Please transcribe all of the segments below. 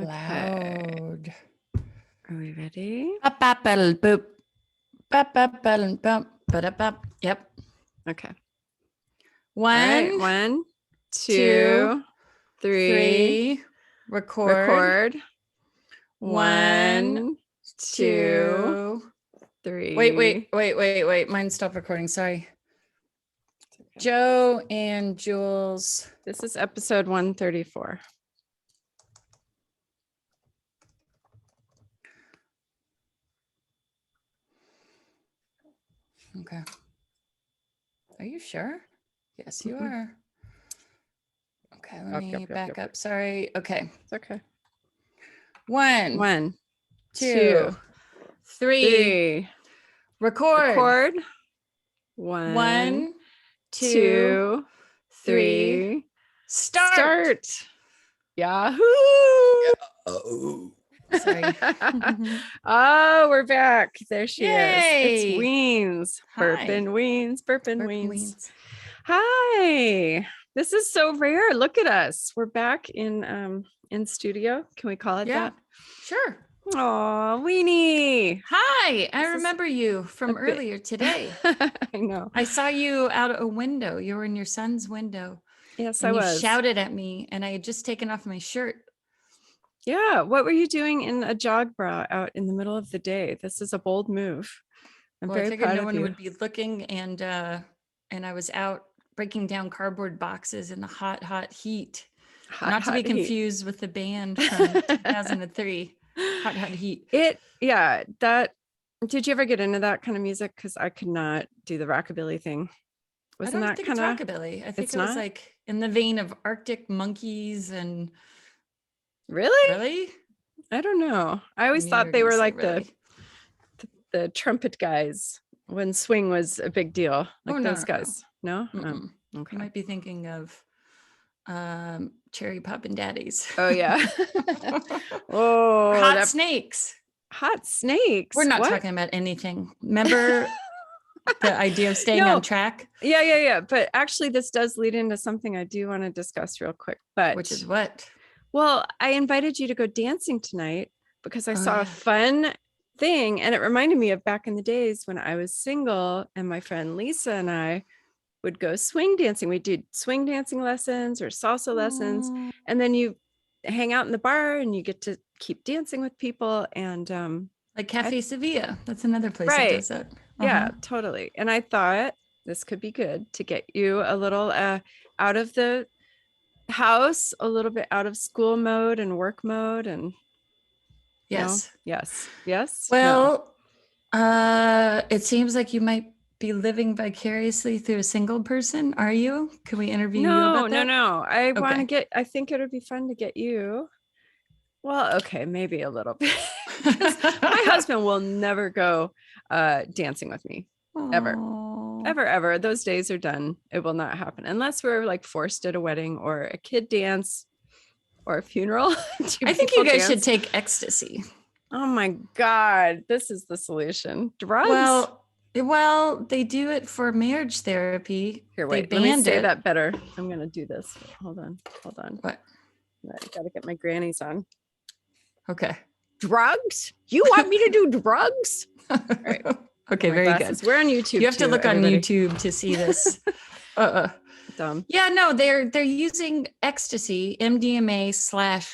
Loud. Are we ready? Boop. Boop. Yep. Okay. One, right. 1, 2, 3. Record. 1, 2, 3. Wait. Mine stopped recording. Sorry. Okay. Joe and Jules. This is episode 134. Okay. Are you sure? Yes, you are. Okay, let me back up. Sorry. Okay. It's okay. 1, 2, 3. Record. 1, 2, 3. Start. Yahoo! Oh. Sorry. Oh, we're back. There she Yay. is. It's Weens. Burpin' Weens. Hi. This is so rare. Look at us. We're back in studio. Can we call it that? Sure. Oh, Weenie. Hi. I remember you from earlier today. I know. I saw you out a window. You were in your son's window. Yes, and I was. You shouted at me, and I had just taken off my shirt. Yeah. What were you doing in a jog bra out in the middle of the day? This is a bold move. I'm very I figured proud no of one you. would be looking, and I was out breaking down cardboard boxes in the hot heat. Not to be confused with the band from 2003. Hot heat. Did you ever get into that kind of music? Because I could not do the rockabilly thing. Wasn't that kind of rockabilly? I think it was like in the vein of Arctic Monkeys and really? I don't know. I always thought they were like the trumpet guys when swing was a big deal. Like those guys. No? Okay. You might be thinking of Cherry Poppin' Daddies. Oh yeah. Oh, Hot Snakes. Hot Snakes. We're not talking about anything. Remember the idea of staying on track? Yeah. But actually this does lead into something I do want to discuss real quick. Which is what? Well, I invited you to go dancing tonight because I saw a fun thing, and it reminded me of back in the days when I was single and my friend Lisa and I would go swing dancing. We did swing dancing lessons or salsa lessons, and then you hang out in the bar and you get to keep dancing with people. And like Cafe Sevilla, that's another place that does that. Yeah, totally. And I thought this could be good to get you a little out of the house, a little bit out of school mode and work mode. And yes. Well, it seems like you might be living vicariously through a single person. Are you? Can we interview you about that? No. I want to I think it would be fun to get you. Well, okay, maybe a little bit. My husband will never go dancing with me. Ever. Those days are done. It will not happen unless we're like forced at a wedding or a kid dance or a funeral. I think you guys should take ecstasy. Oh my God, this is the solution. Drugs? Well, they do it for marriage therapy. Here, wait, let me say that better. I'm going to do this. Hold on. What? I got to get my grannies on. Okay. Drugs? You want me to do drugs? All right. Okay, very good. We're on YouTube. You have to look on YouTube to see this. Dumb. Yeah, no, they're using ecstasy, MDMA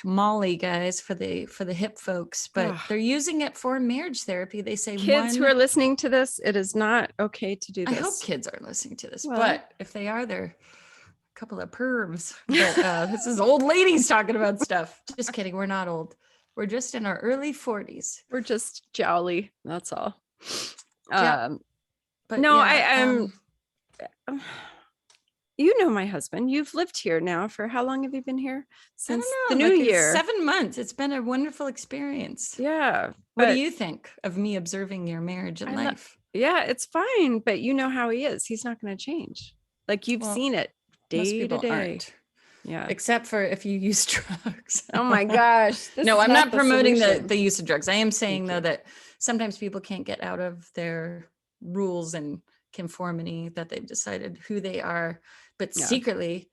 / Molly, guys, for the hip folks, but they're using it for marriage therapy. They say kids who are listening to this, it is not okay to do this. I hope kids are listening to this, but if they are, they're a couple of pervs. But this is old ladies talking about stuff. Just kidding. We're not old. We're just in our early 40s. We're just jowly. That's all. But no, I'm. You know my husband. You've lived here now for how long have you been here? Since the new year. 7 months. It's been a wonderful experience. Yeah. What do you think of me observing your marriage and life? Yeah, it's fine. But you know how he is. He's not going to change. Like you've seen it day to day. Aren't. Yeah. Except for if you use drugs. Oh my gosh. No, I'm not promoting the use of drugs. I am saying though that sometimes people can't get out of their rules and conformity that they've decided who they are, but secretly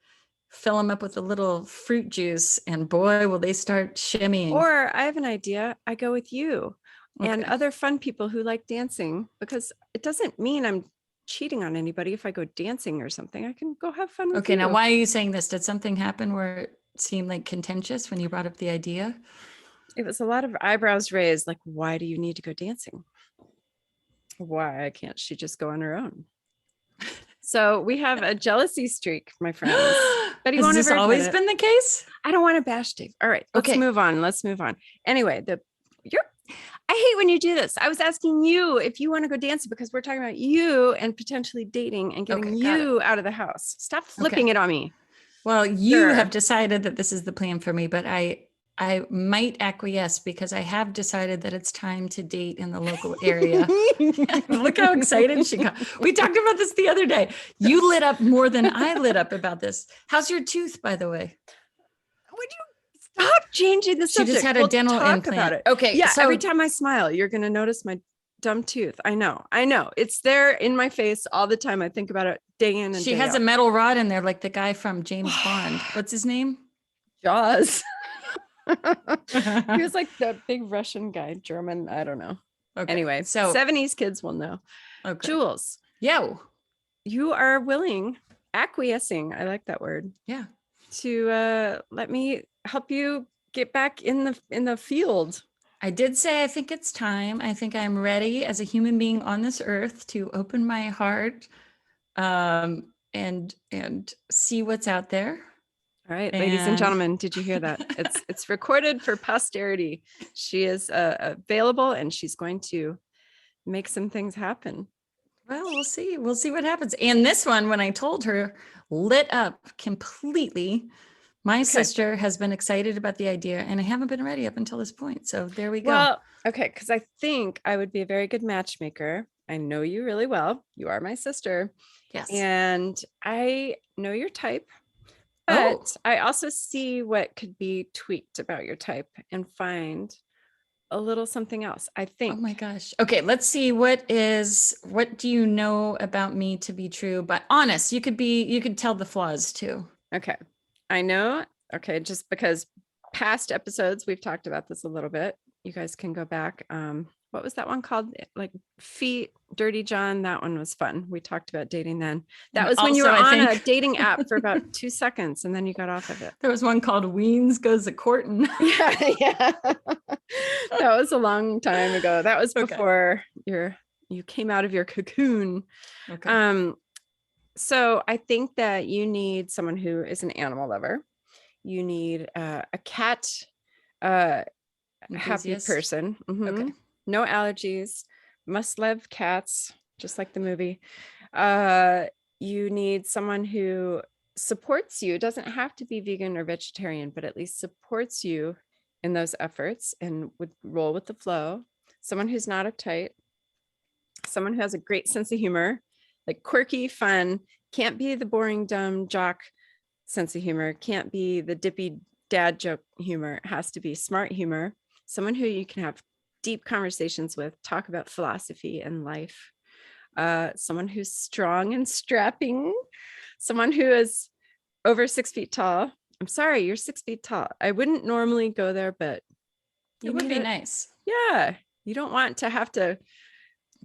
fill them up with a little fruit juice, and boy, will they start shimmying. Or I have an idea. I go with you and Okay. other fun people who like dancing, because it doesn't mean I'm cheating on anybody if I go dancing or something. I can go have fun with Okay, you. now why are you saying this? Did something happen where it seemed like contentious when you brought up the idea? It was a lot of eyebrows raised, like, why do you need to go dancing? Why can't she just go on her own? So we have a jealousy streak, my friends. But he Has won't this ever admit always it. been the case? I don't want to bash Dave. All right, let's Okay. move on. Let's move on. Anyway, I hate when you do this. I was asking you if you want to go dancing because we're talking about you and potentially dating and getting Okay, got you out of the house. Stop flipping Okay. it on me. Well, you Sure. have decided that this is the plan for me, but I might acquiesce because I have decided that it's time to date in the local area. Look how excited she got. We talked about this the other day. You lit up more than I lit up about this. How's your tooth, by the way? Would you stop changing the She subject? just had a dental talk implant. about it. Okay, Yeah, so every time I smile, you're going to notice my dumb tooth. I know. It's there in my face all the time. I think about it day in and she day has out. a metal rod in there, like the guy from James Bond. What's his name? Jaws. He was like the big Russian guy, German. I don't know. Okay, Anyway, so 70s kids will know. okay. Jules, Yo. you are acquiescing. I like that word. Yeah. To let me help you get back in the field. I did say I think it's time. I think I'm ready as a human being on this earth to open my heart and see what's out there. All right, ladies and gentlemen, did you hear that? It's recorded for posterity. She is available and she's going to make some things happen. Well, we'll see. We'll see what happens. And this one, when I told her, lit up completely. My sister has been excited about the idea, and I haven't been ready up until this point. So there we go. Well, okay, because I think I would be a very good matchmaker. I know you really well. You are my sister. Yes. And I know your type. But I also see what could be tweaked about your type and find a little something else, I think. Oh my gosh. Okay, let's see what do you know about me to be true, but honest. You could tell the flaws too. Okay. I know. Okay, just because past episodes we've talked about this a little bit. You guys can go back. What was that one called? Like Feet, Dirty John. That one was fun. We talked about dating then. That was when you were on a dating app for about 2 seconds and then you got off of it. There was one called Weens Goes a Courtin'. Yeah. That was a long time ago. That was before you came out of your cocoon. Okay. So I think that you need someone who is an animal lover. You need a cat happy person. Mm-hmm. Okay. No allergies, must love cats, just like the movie. You need someone who supports you. It doesn't have to be vegan or vegetarian, but at least supports you in those efforts and would roll with the flow. Someone who's not uptight. Someone who has a great sense of humor, like quirky, fun. Can't be the boring, dumb jock sense of humor. Can't be the dippy dad joke humor. It has to be smart humor. Someone who you can have deep conversations with, talk about philosophy and life. Someone who's strong and strapping. Someone who is over 6 feet tall. I'm sorry, you're 6 feet tall. I wouldn't normally go there, but it would be nice. Yeah. You don't want to have to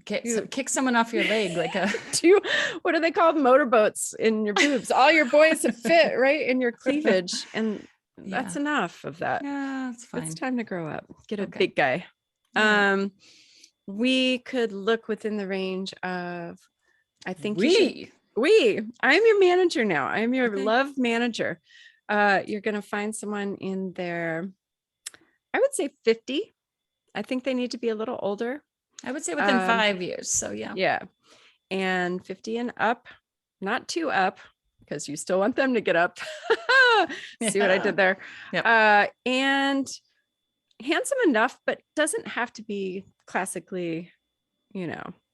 kick someone off your leg like a what are they called? Motorboats in your boobs. All your boys have fit right in your cleavage. And that's enough of that. Yeah, that's fine. It's time to grow up. Get a big guy. Yeah. We could look within the range of, I think I'm your manager now. I am your love manager. You're going to find someone in their, I would say 50. I think they need to be a little older. I would say within 5 years. So yeah. Yeah. And 50 and up, not too up, because you still want them to get up. See what I did there? Yep. And handsome enough, but doesn't have to be classically,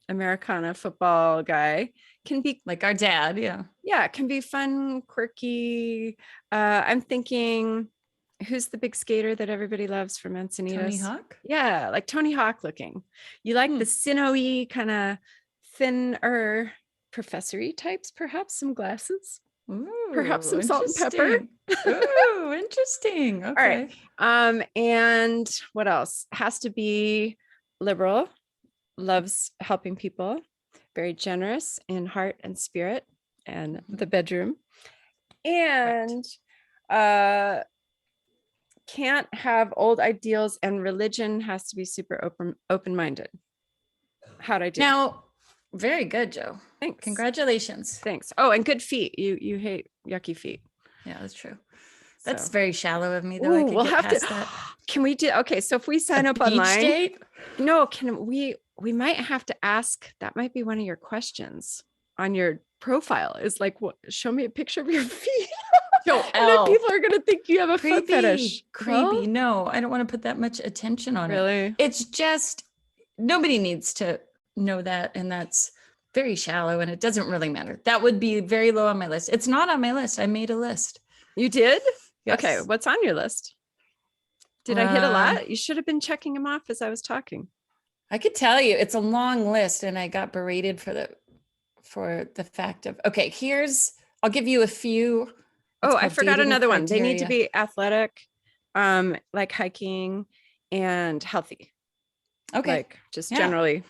Americana football guy. Can be like our dad. Yeah. Yeah. Can be fun, quirky. I'm thinking, who's the big skater that everybody loves from Encinitas? Tony Hawk? Yeah, like Tony Hawk looking. You like the sinewy, kind of thinner, professor-y types, perhaps, some glasses. Perhaps Ooh, some salt and pepper. Ooh, interesting. All right. Okay. And what else? Has to be liberal, loves helping people, very generous in heart and spirit and the bedroom. And can't have old ideals, and religion has to be super open-minded. How'd I do? Now, very good, Joe. Thanks. Congratulations. Thanks. Oh, and good feet. You hate yucky feet. Yeah, that's true. That's So. very shallow of me, though. Ooh, I could we'll get have past to. that. Can we do? Okay, so if we sign up Beach online, date? no, can we? We might have to ask. That might be one of your questions on your profile. Is like, what? Show me a picture of your feet. Joe And then people are gonna think you have a foot fetish. Creepy. No, I don't want to put that much attention on it. Really? It's just nobody needs to know that, and that's very shallow, and it doesn't really matter. That would be very low on my list. It's not on my list. I made a list. You did? Yes. Okay, what's on your list? Did I hit a lot? You should have been checking them off as I was talking. I could tell you it's a long list, and I got berated for the fact of, okay, I'll give you a few. Oh, I forgot another one. They need to be athletic, like hiking, and healthy. Okay. Like just generally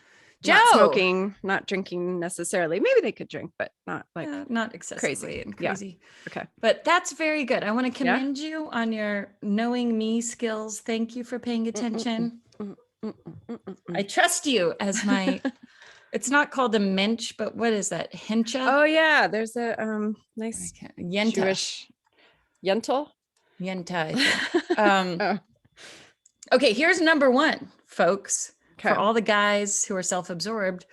Joe. Not smoking, not drinking necessarily. Maybe they could drink, but not like not excessively crazy. Yeah. Okay. But that's very good. I want to commend you on your knowing me skills. Thank you for paying attention. I trust you as my it's not called a mensch, but what is that? Hencha? Oh yeah, there's a nice Yenta. Jewish Yentl. Yenta, I think. Okay, here's number one, folks. For all the guys who are self-absorbed.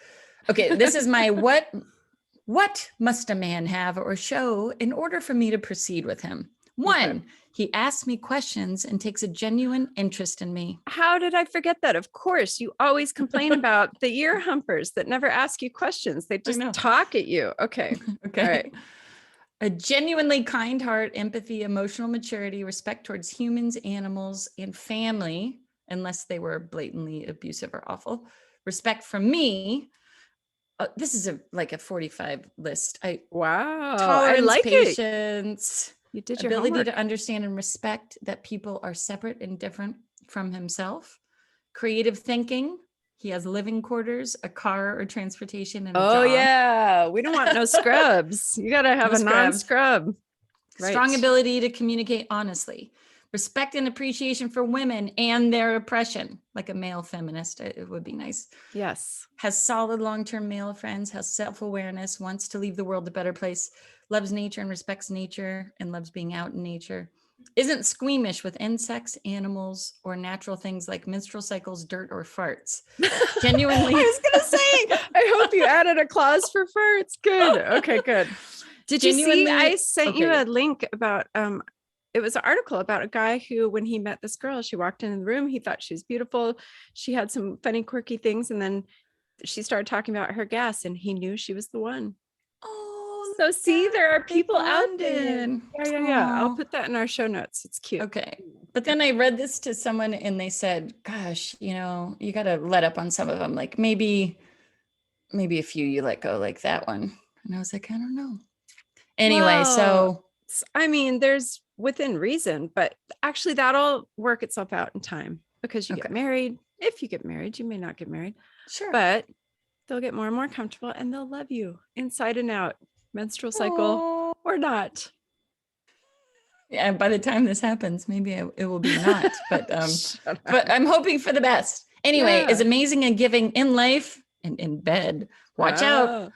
Okay, this is my what must a man have or show in order for me to proceed with him? One, he asks me questions and takes a genuine interest in me. How did I forget that? Of course, you always complain about the ear humpers that never ask you questions. They just talk at you. Okay. Okay. All right. A genuinely kind heart, empathy, emotional maturity, respect towards humans, animals, and family, unless they were blatantly abusive or awful. Respect from me. This is like a 45 list. Wow. Tolerance, I like patience. You did your ability homework. To understand and respect that people are separate and different from himself. Creative thinking. He has living quarters, a car or transportation, and a job. Yeah. We don't want no scrubs. You got to have a non-scrub. Right. Strong ability to communicate honestly. Respect and appreciation for women and their oppression, like a male feminist. It would be nice. Yes. Has solid long-term male friends, has self-awareness, wants to leave the world a better place, loves nature and respects nature, and loves being out in nature. Isn't squeamish with insects, animals, or natural things like menstrual cycles, dirt, or farts. Genuinely. I was going to say, I hope you added a clause for farts. Good. Okay, good. Did you see, I sent you a link about, it was an article about a guy who, when he met this girl, she walked in the room, he thought she was beautiful. She had some funny, quirky things. And then she started talking about her gas and he knew she was the one. Oh, so see, there are people out there. Yeah. I'll put that in our show notes. It's cute. Okay. But then I read this to someone and they said, gosh, you got to let up on some of them. Like maybe a few you let go, like that one. And I was like, I don't know. Anyway, so I mean, there's within reason, but actually that'll work itself out in time because you get married. If you get married, you may not get married. Sure. But they'll get more and more comfortable and they'll love you inside and out, menstrual cycle or not. Yeah, by the time this happens, maybe it will be not, but I'm hoping for the best. Anyway, is amazing and giving in life and in bed. Watch out.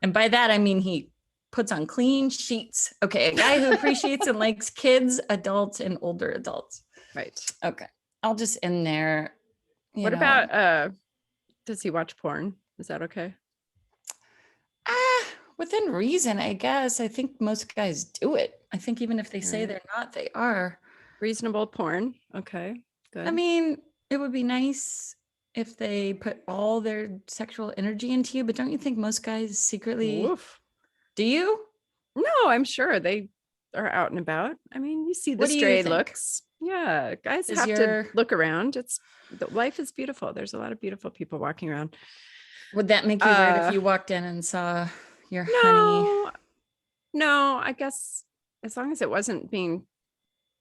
And by that, I mean, he puts on clean sheets. Okay. A guy who appreciates and likes kids, adults, and older adults. Right. Okay. I'll just end there. What about, does he watch porn? Is that okay? Within reason, I guess. I think most guys do it. I think even if they say they're not, they are. Reasonable porn. Okay. Good. I mean, it would be nice if they put all their sexual energy into you, but don't you think most guys secretly... Oof. Do you? No, I'm sure they are out and about. I mean, you see the stray looks. Yeah, guys have to look around. Life is beautiful. There's a lot of beautiful people walking around. Would that make you weird if you walked in and saw your honey? No, I guess as long as it wasn't being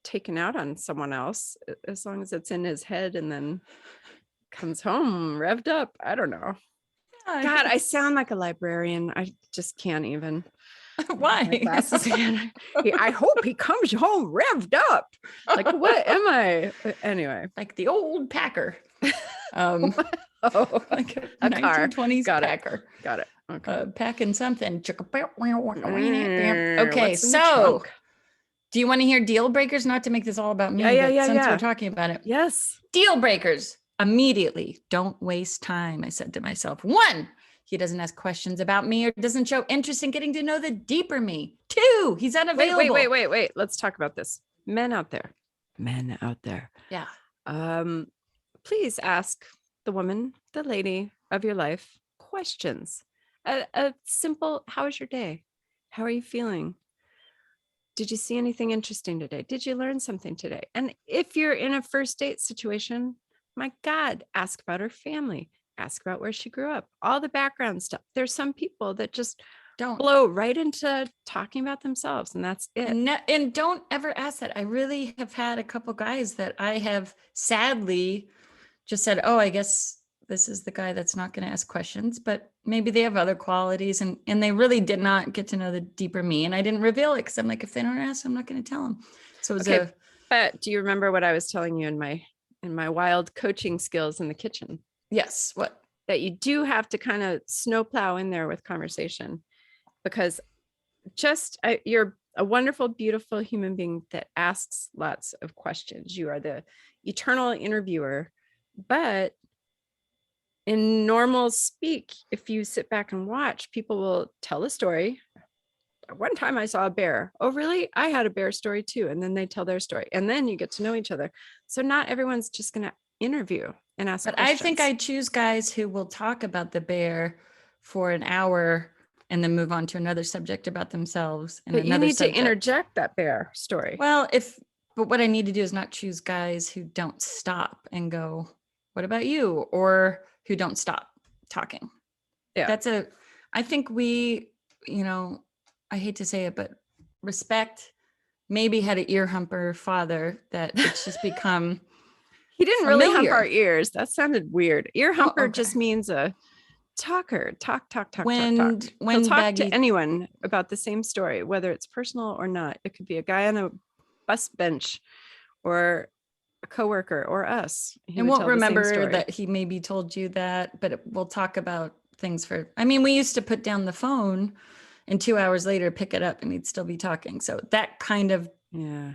taken out on someone else, as long as it's in his head and then comes home revved up. I don't know. Yeah, God, I sound like a librarian. I just can't even. why? My glasses again. I hope he comes home revved up. Like, what am I? Anyway. Like the old Packer. Oh, Like a car. 1920s Got Packer. it. Got it. Okay. Packing something. Okay, What's in the so trunk? do you want to hear deal breakers? Not to make this all about me, but since we're talking about it. Yes. Deal breakers. Immediately. Don't waste time, I said to myself. 1, he doesn't ask questions about me or doesn't show interest in getting to know the deeper me. 2, he's unavailable. Wait. Let's talk about this. Men out there. Yeah. Please ask the woman, the lady of your life, questions. A simple, how was your day? How are you feeling? Did you see anything interesting today? Did you learn something today? And if you're in a first date situation, my God, ask about her family, ask about where she grew up, all the background stuff. There's some people that just Don't blow right into talking about themselves, and that's it. and don't ever ask that. I really have had a couple guys that I have sadly just said, oh, I guess this is the guy that's not going to ask questions, but maybe they have other qualities, and they really did not get to know the deeper me. And I didn't reveal it because I'm like, if they don't ask, I'm not going to tell them. So it was but do you remember what I was telling you in my wild coaching skills in the kitchen? Yes. What? That you do have to kind of snowplow in there with conversation, because you're a wonderful, beautiful human being that asks lots of questions. You are the eternal interviewer, but in normal speak, if you sit back and watch, people will tell a story. One time I saw a bear. Oh, really? I had a bear story too. And then they tell their story. And then you get to know each other. So not everyone's just going to interview and ask questions. I think I choose guys who will talk about the bear for an hour and then move on to another subject about themselves. And but you need to interject that bear story. Well, but what I need to do is not choose guys who don't stop and go, what about you? Or who don't stop talking. Yeah. I think we, I hate to say it, but respect maybe had an ear humper father that it's just become. He didn't really hump our ears. That sounded weird. Ear humper just means a talker. Talk. When he'll talk to anyone about the same story, whether it's personal or not. It could be a guy on a bus bench or a coworker or us. He won't remember that he maybe told you that, but we'll talk about things we used to put down the phone and 2 hours later pick it up and he'd still be talking. So that kind of, yeah.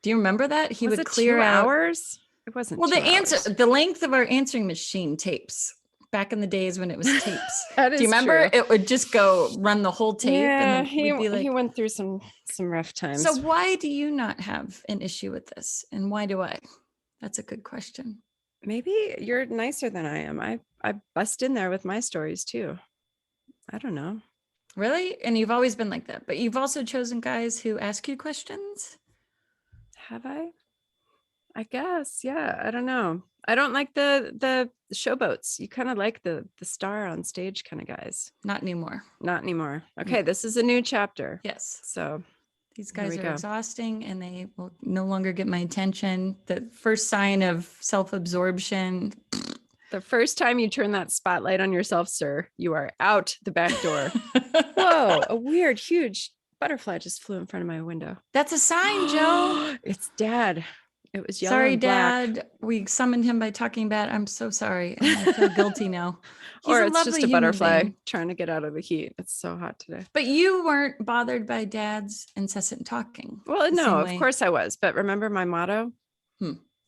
Do you remember that? He would clear 2 hours. It wasn't. Well, the length of our answering machine tapes back in the days when it was tapes. Do you remember? True. It would just run the whole tape. Yeah, and he went through some rough times. So why do you not have an issue with this? And why do I? That's a good question. Maybe you're nicer than I am. I bust in there with my stories too. I don't know. Really? And you've always been like that, but you've also chosen guys who ask you questions? Have I? I guess. Yeah. I don't know. I don't like the showboats. You kind of like the star on stage kind of guys. Not anymore. Okay. This is a new chapter. Yes. So these guys are exhausting and they will no longer get my attention. The first sign of self-absorption. The first time you turn that spotlight on yourself, sir, you are out the back door. Whoa, a weird, huge butterfly just flew in front of my window. That's a sign, Joe. It's Dad. It was yellow. Sorry, and black. Dad. We summoned him by talking bad. I'm so sorry. I feel guilty now. Or it's just a butterfly trying to get out of the heat. It's so hot today. But you weren't bothered by Dad's incessant talking. Well, no, of course I was. But remember my motto?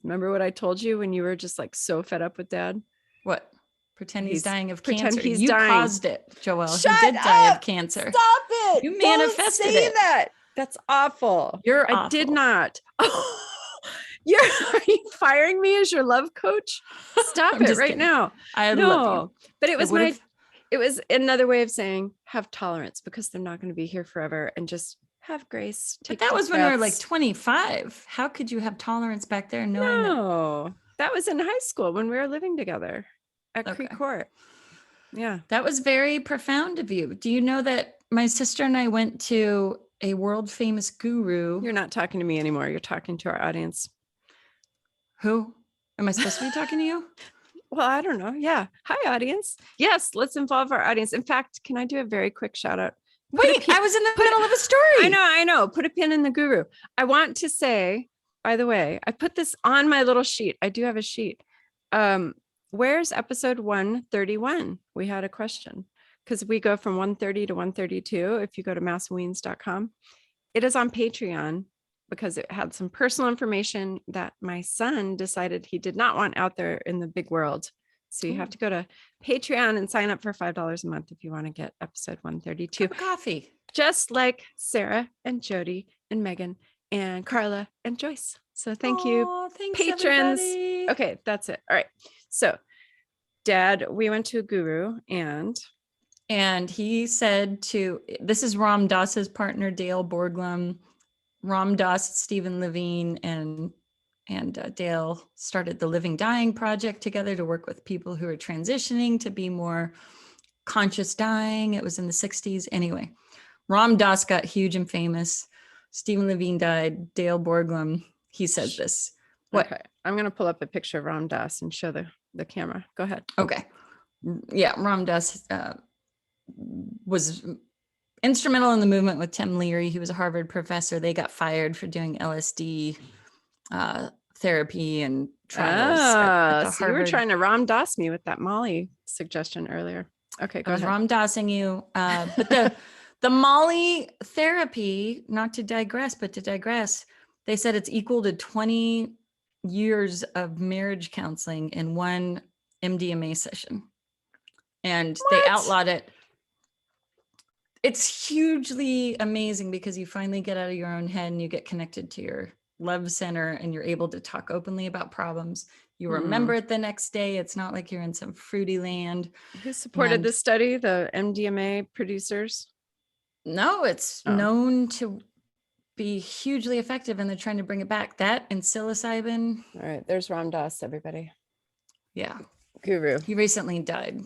Remember what I told you when you were just like so fed up with Dad? What? Pretend he's dying of cancer. Pretend he's you dying. Caused it, Joelle. Shut he did up! Die of cancer. Stop it! You manifested Don't say it. That. That's awful. You're I awful. did not. Are you firing me as your love coach? Stop it right kidding. now. I love you. But it was another way of saying have tolerance, because they're not going to be here forever, and just have grace. But that was when you were like 25. How could you have tolerance back there knowing that was in high school when we were living together at Creek Court. Yeah. That was very profound of you. Do you know that my sister and I went to a world famous guru. You're not talking to me anymore. You're talking to our audience. Who? Am I supposed to be talking to you? Well, I don't know. Yeah. Hi, audience. Yes, let's involve our audience. In fact, can I do a very quick shout out? Wait, I was in the middle of a story. I know. Put a pin in the guru. I want to say, by the way, I put this on my little sheet. I do have a sheet. Where's episode 131? We had a question because we go from 130 to 132. If you go to massweens.com, it is on Patreon because it had some personal information that my son decided he did not want out there in the big world. So you have to go to Patreon and sign up for $5 a month if you want to get episode 132. Cup of coffee. Just like Sarah and Jody and Megan and Carla and Joyce. So thank you, thanks, patrons. everybody. Okay, that's it. All right. So Dad, we went to a guru and he said this is Ram Dass's partner, Dale Borglum. Ram Dass, Stephen Levine, and Dale started the Living Dying Project together to work with people who are transitioning to be more conscious dying. It was in the 60s. Anyway, Ram Dass got huge and famous. Stephen Levine died. Dale Borglum, he said this. What? Okay. I'm going to pull up a picture of Ram Dass and show the camera. Go ahead. Okay. Yeah, Ram Dass was instrumental in the movement with Tim Leary. He was a Harvard professor. They got fired for doing LSD therapy and trials. So you were trying to Ram Dass me with that Molly suggestion earlier. Okay, go ahead. I was Ram Dassing you. But the Molly therapy, not to digress, but to digress, they said it's equal to 20 years of marriage counseling in one MDMA session. And they outlawed it. It's hugely amazing because you finally get out of your own head and you get connected to your love center and you're able to talk openly about problems. You remember it the next day. It's not like you're in some fruity land. Who supported this study? The MDMA producers? No, it's known to be hugely effective and they're trying to bring it back. That and psilocybin. All right, there's Ram Dass, everybody. Yeah. Guru. He recently died.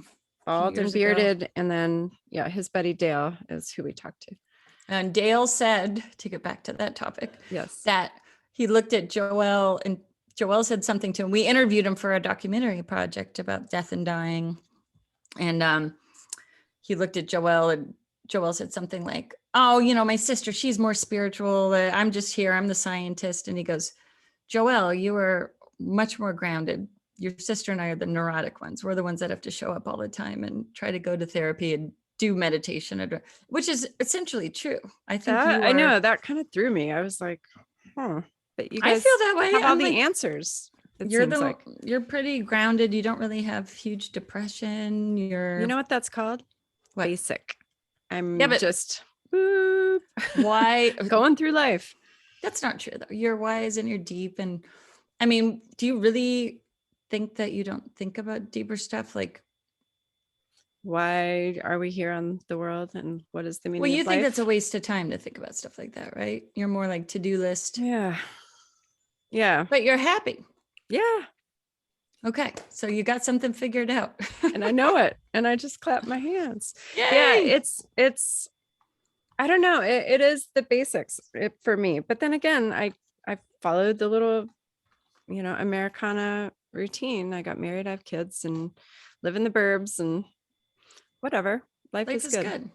Bald and bearded, and then his buddy Dale is who we talked to. And Dale said, to get back to that topic, that he looked at Joelle and Joelle said something to him. We interviewed him for a documentary project about death and dying. And he looked at Joelle and Joelle said something like, oh, my sister, she's more spiritual. I'm just here. I'm the scientist. And he goes, Joelle, you are much more grounded. Your sister and I are the neurotic ones. We're the ones that have to show up all the time and try to go to therapy and do meditation, which is essentially true. I think I know that kind of threw me. I was like, but you guys I feel that way. have all the answers. You're pretty grounded. You don't really have huge depression. You know what that's called? What? Basic. I'm just why going through life. That's not true though. You're wise and you're deep. And I mean, do you really think that you don't think about deeper stuff? Like, why are we here on the world and what is the meaning of life? Well, you think that's a waste of time to think about stuff like that, right? You're more like to-do list. Yeah. But you're happy. Yeah. Okay. So you got something figured out. And I know it. And I just clap my hands. Yay! Yeah. It's, I don't know. It is the basics for me. But then again, I followed the little, Americana routine. I got married, I have kids and live in the burbs and whatever. Life is good.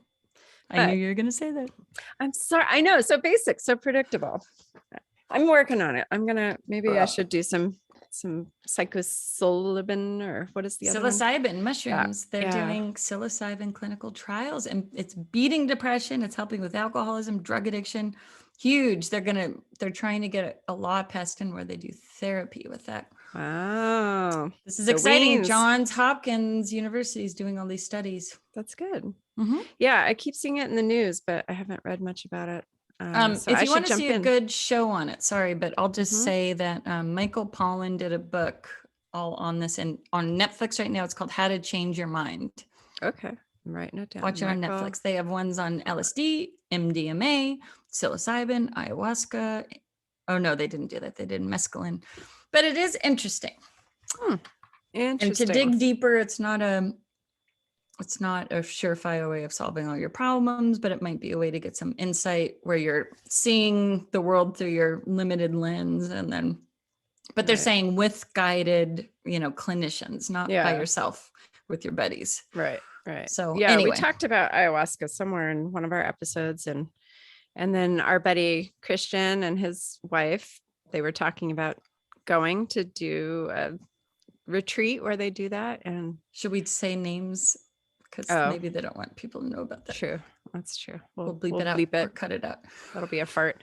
I knew you were going to say that. I'm sorry. I know. So basic, so predictable. I'm working on it. Maybe I should do some psilocybin or what is the other one? Psilocybin mushrooms. They're doing psilocybin clinical trials and it's beating depression. It's helping with alcoholism, drug addiction. Huge. They're trying to get a law passed in where they do therapy with that. Wow. This is exciting. Johns Hopkins University is doing all these studies. That's good. Mm-hmm. Yeah. I keep seeing it in the news, but I haven't read much about it. So if you want to see a good show on it, sorry, but I'll just say that Michael Pollan did a book all on this and on Netflix right now. It's called How to Change Your Mind. Okay. I'm writing it down. Watch it on Netflix. They have ones on LSD, MDMA, psilocybin, ayahuasca. Oh no, they didn't do that. They did mescaline, but it is interesting. Interesting. And to dig deeper, it's not it's not a surefire way of solving all your problems, but it might be a way to get some insight where you're seeing the world through your limited lens. And then, but they're saying with guided, clinicians, not by yourself, with your buddies. Right. So yeah, anyway. we talked about ayahuasca somewhere in one of our episodes, and then our buddy Christian and his wife, they were talking about going to do a retreat where they do that. And should we say names? Because maybe they don't want people to know about that. True. That's true. We'll bleep it out or cut it out. That'll be a fart.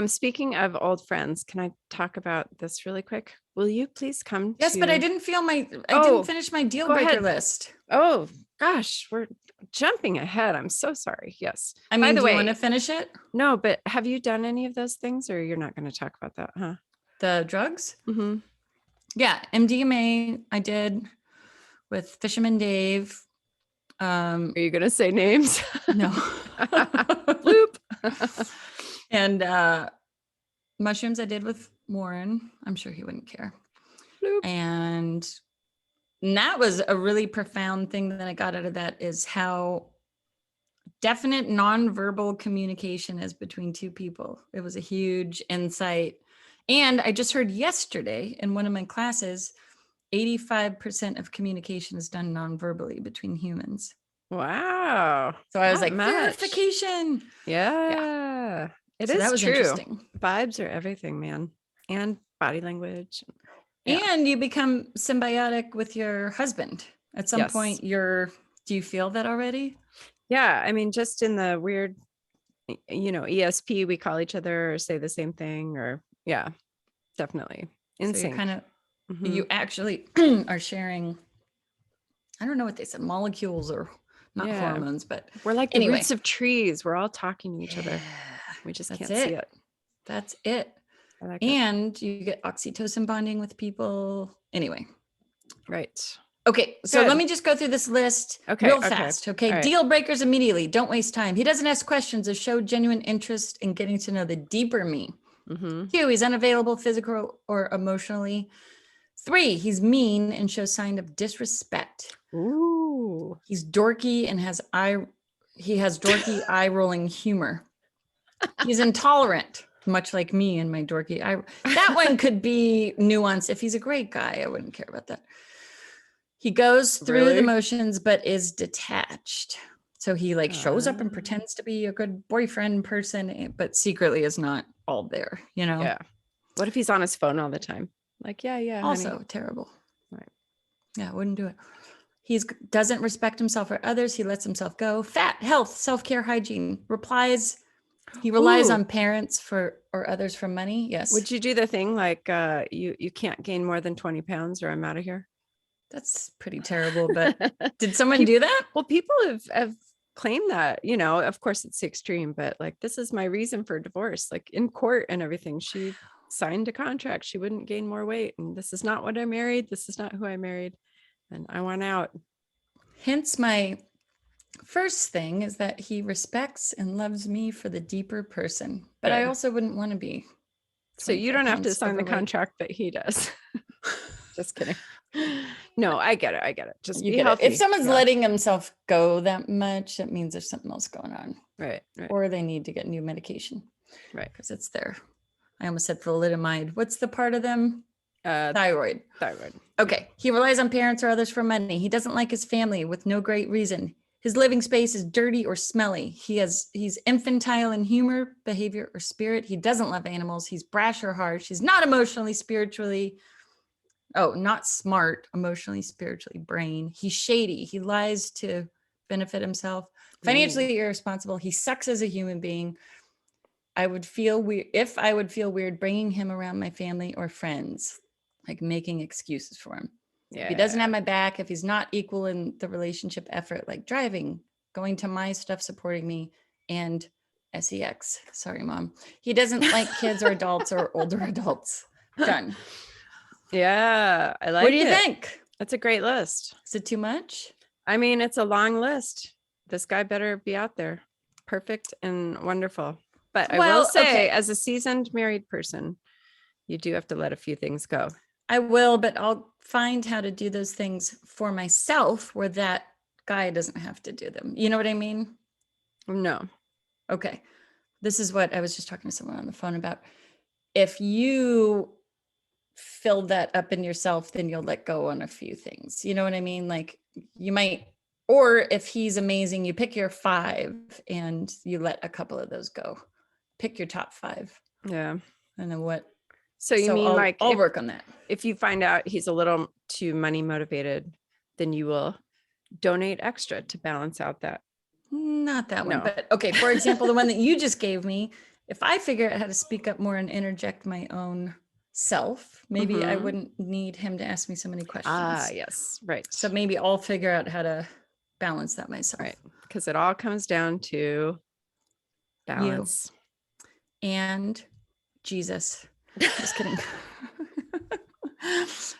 Speaking of old friends, can I talk about this really quick? Will you please come? Yes, but I didn't didn't finish my deal breaker list. Oh gosh, we're jumping ahead. I'm so sorry. Yes. I mean, do you want to finish it? No, but have you done any of those things, or you're not going to talk about that, huh? The drugs? Mm-hmm. Yeah, MDMA I did with Fisherman Dave. Are you going to say names? No. Bloop. And mushrooms I did with Warren. I'm sure he wouldn't care. Bloop. And that was a really profound thing that I got out of that, is how definite nonverbal communication is between two people. It was a huge insight. And I just heard yesterday in one of my classes, 85% of communication is done nonverbally between humans. Wow. So I was like, verification. Yeah. It is that was true. Interesting. Vibes are everything, man. And body language. Yeah. And you become symbiotic with your husband. At some point, do you feel that already? Yeah. I mean, just in the weird, ESP, we call each other or say the same thing, or definitely. Insane. So kind of, you actually are sharing, I don't know what they said, molecules or not hormones, but we're like the roots of trees. We're all talking to each other. We just can't see it. That's it. I like and you get oxytocin bonding with people. Anyway. Right. Okay. So let me just go through this list real fast. Okay. Right. Deal breakers immediately. Don't waste time. He doesn't ask questions or show genuine interest in getting to know the deeper me. 2, he's unavailable physical or emotionally. 3, he's mean and shows sign of disrespect. Ooh. He's dorky and has dorky eye rolling humor. He's intolerant, much like me and my dorky eye. That one could be nuanced. If he's a great guy, I wouldn't care about that. He goes through the motions, but is detached. So he shows up and pretends to be a good boyfriend person, but secretly is not all there, Yeah. What if he's on his phone all the time? Also honey. Terrible. Right. Yeah, I wouldn't do it. He doesn't respect himself or others. He lets himself go. Fat, health, self-care, hygiene. He relies on parents or others for money. Yes. Would you do the thing you can't gain more than 20 pounds or I'm out of here? That's pretty terrible. But did someone do that? Well, people have claimed that, of course it's extreme, but this is my reason for divorce, in court and everything. She signed a contract. She wouldn't gain more weight. And this is not what I married. This is not who I married. And I want out. Hence my first thing is that he respects and loves me for the deeper person. But I also wouldn't want to be. So you don't have to sign the contract, but he does. Just kidding. No, I get it. Just be healthy. If someone's letting himself go that much, that means there's something else going on. Right. Or they need to get new medication. Right. Because it's there. I almost said thalidomide. What's the part of them? Thyroid. Okay. He relies on parents or others for money. He doesn't like his family with no great reason. His living space is dirty or smelly. He's infantile in humor, behavior, or spirit. He doesn't love animals. He's brash or harsh. He's not emotionally, spiritually. Oh, not smart, emotionally, spiritually, brain. He's shady. He lies to benefit himself. Financially irresponsible. He sucks as a human being. I would feel weird bringing him around my family or friends, making excuses for him. Yeah. If he doesn't have my back, if he's not equal in the relationship effort, like driving, going to my stuff, supporting me, and sex. Sorry, Mom. He doesn't like kids or adults or older adults. Done. Yeah, I like it. What do you think? That's a great list. Is it too much? I mean, it's a long list. This guy better be out there. Perfect and wonderful. But I will say, as a seasoned married person, you do have to let a few things go. I will, but I'll find how to do those things for myself where that guy doesn't have to do them. You know what I mean? No. Okay. This is what I was just talking to someone on the phone about. If you fill that up in yourself, then you'll let go on a few things. You know what I mean? Like you might, or if he's amazing, you pick your 5 and you let a couple of those go. Pick your top 5. Yeah. And then what? So you mean like I'll work on that. If you find out he's a little too money motivated, then you will donate extra to balance out that. Not that one, No. but okay. For example, the one that you just gave me, if I figure out how to speak up more and interject my own self, maybe I wouldn't need him to ask me so many questions. Ah, yes. Right. So maybe I'll figure out how to balance that myself. Right. Because it all comes down to balance. You and Jesus. Just kidding.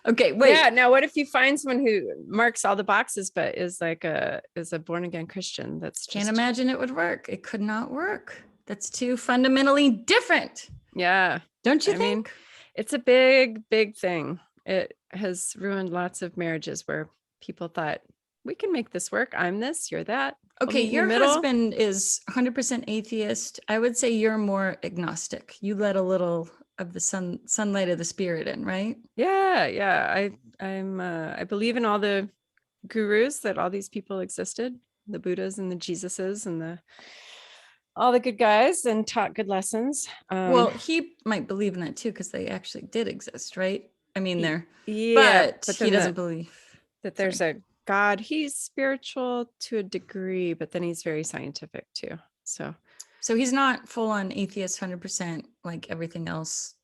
Okay, wait. Yeah. Now, what if you find someone who marks all the boxes, but is like a born again Christian? That's just... Can't imagine it would work. It could not work. That's too fundamentally different. Yeah. Don't you I think? mean, it's a big, big thing. It has ruined lots of marriages where people thought, we can make this work. I'm this, you're that. Okay, your husband is 100% atheist. I would say you're more agnostic. You let a little of the sunlight of the spirit in, right? Yeah. I believe in all the gurus, that all these people existed, the Buddhas and the Jesuses and all the good guys, and taught good lessons. Well, he might believe in that too, because they actually did exist, right? I mean, but he doesn't believe that there's a God. He's spiritual to a degree, but then he's very scientific too. So he's not full on atheist 100%, like everything else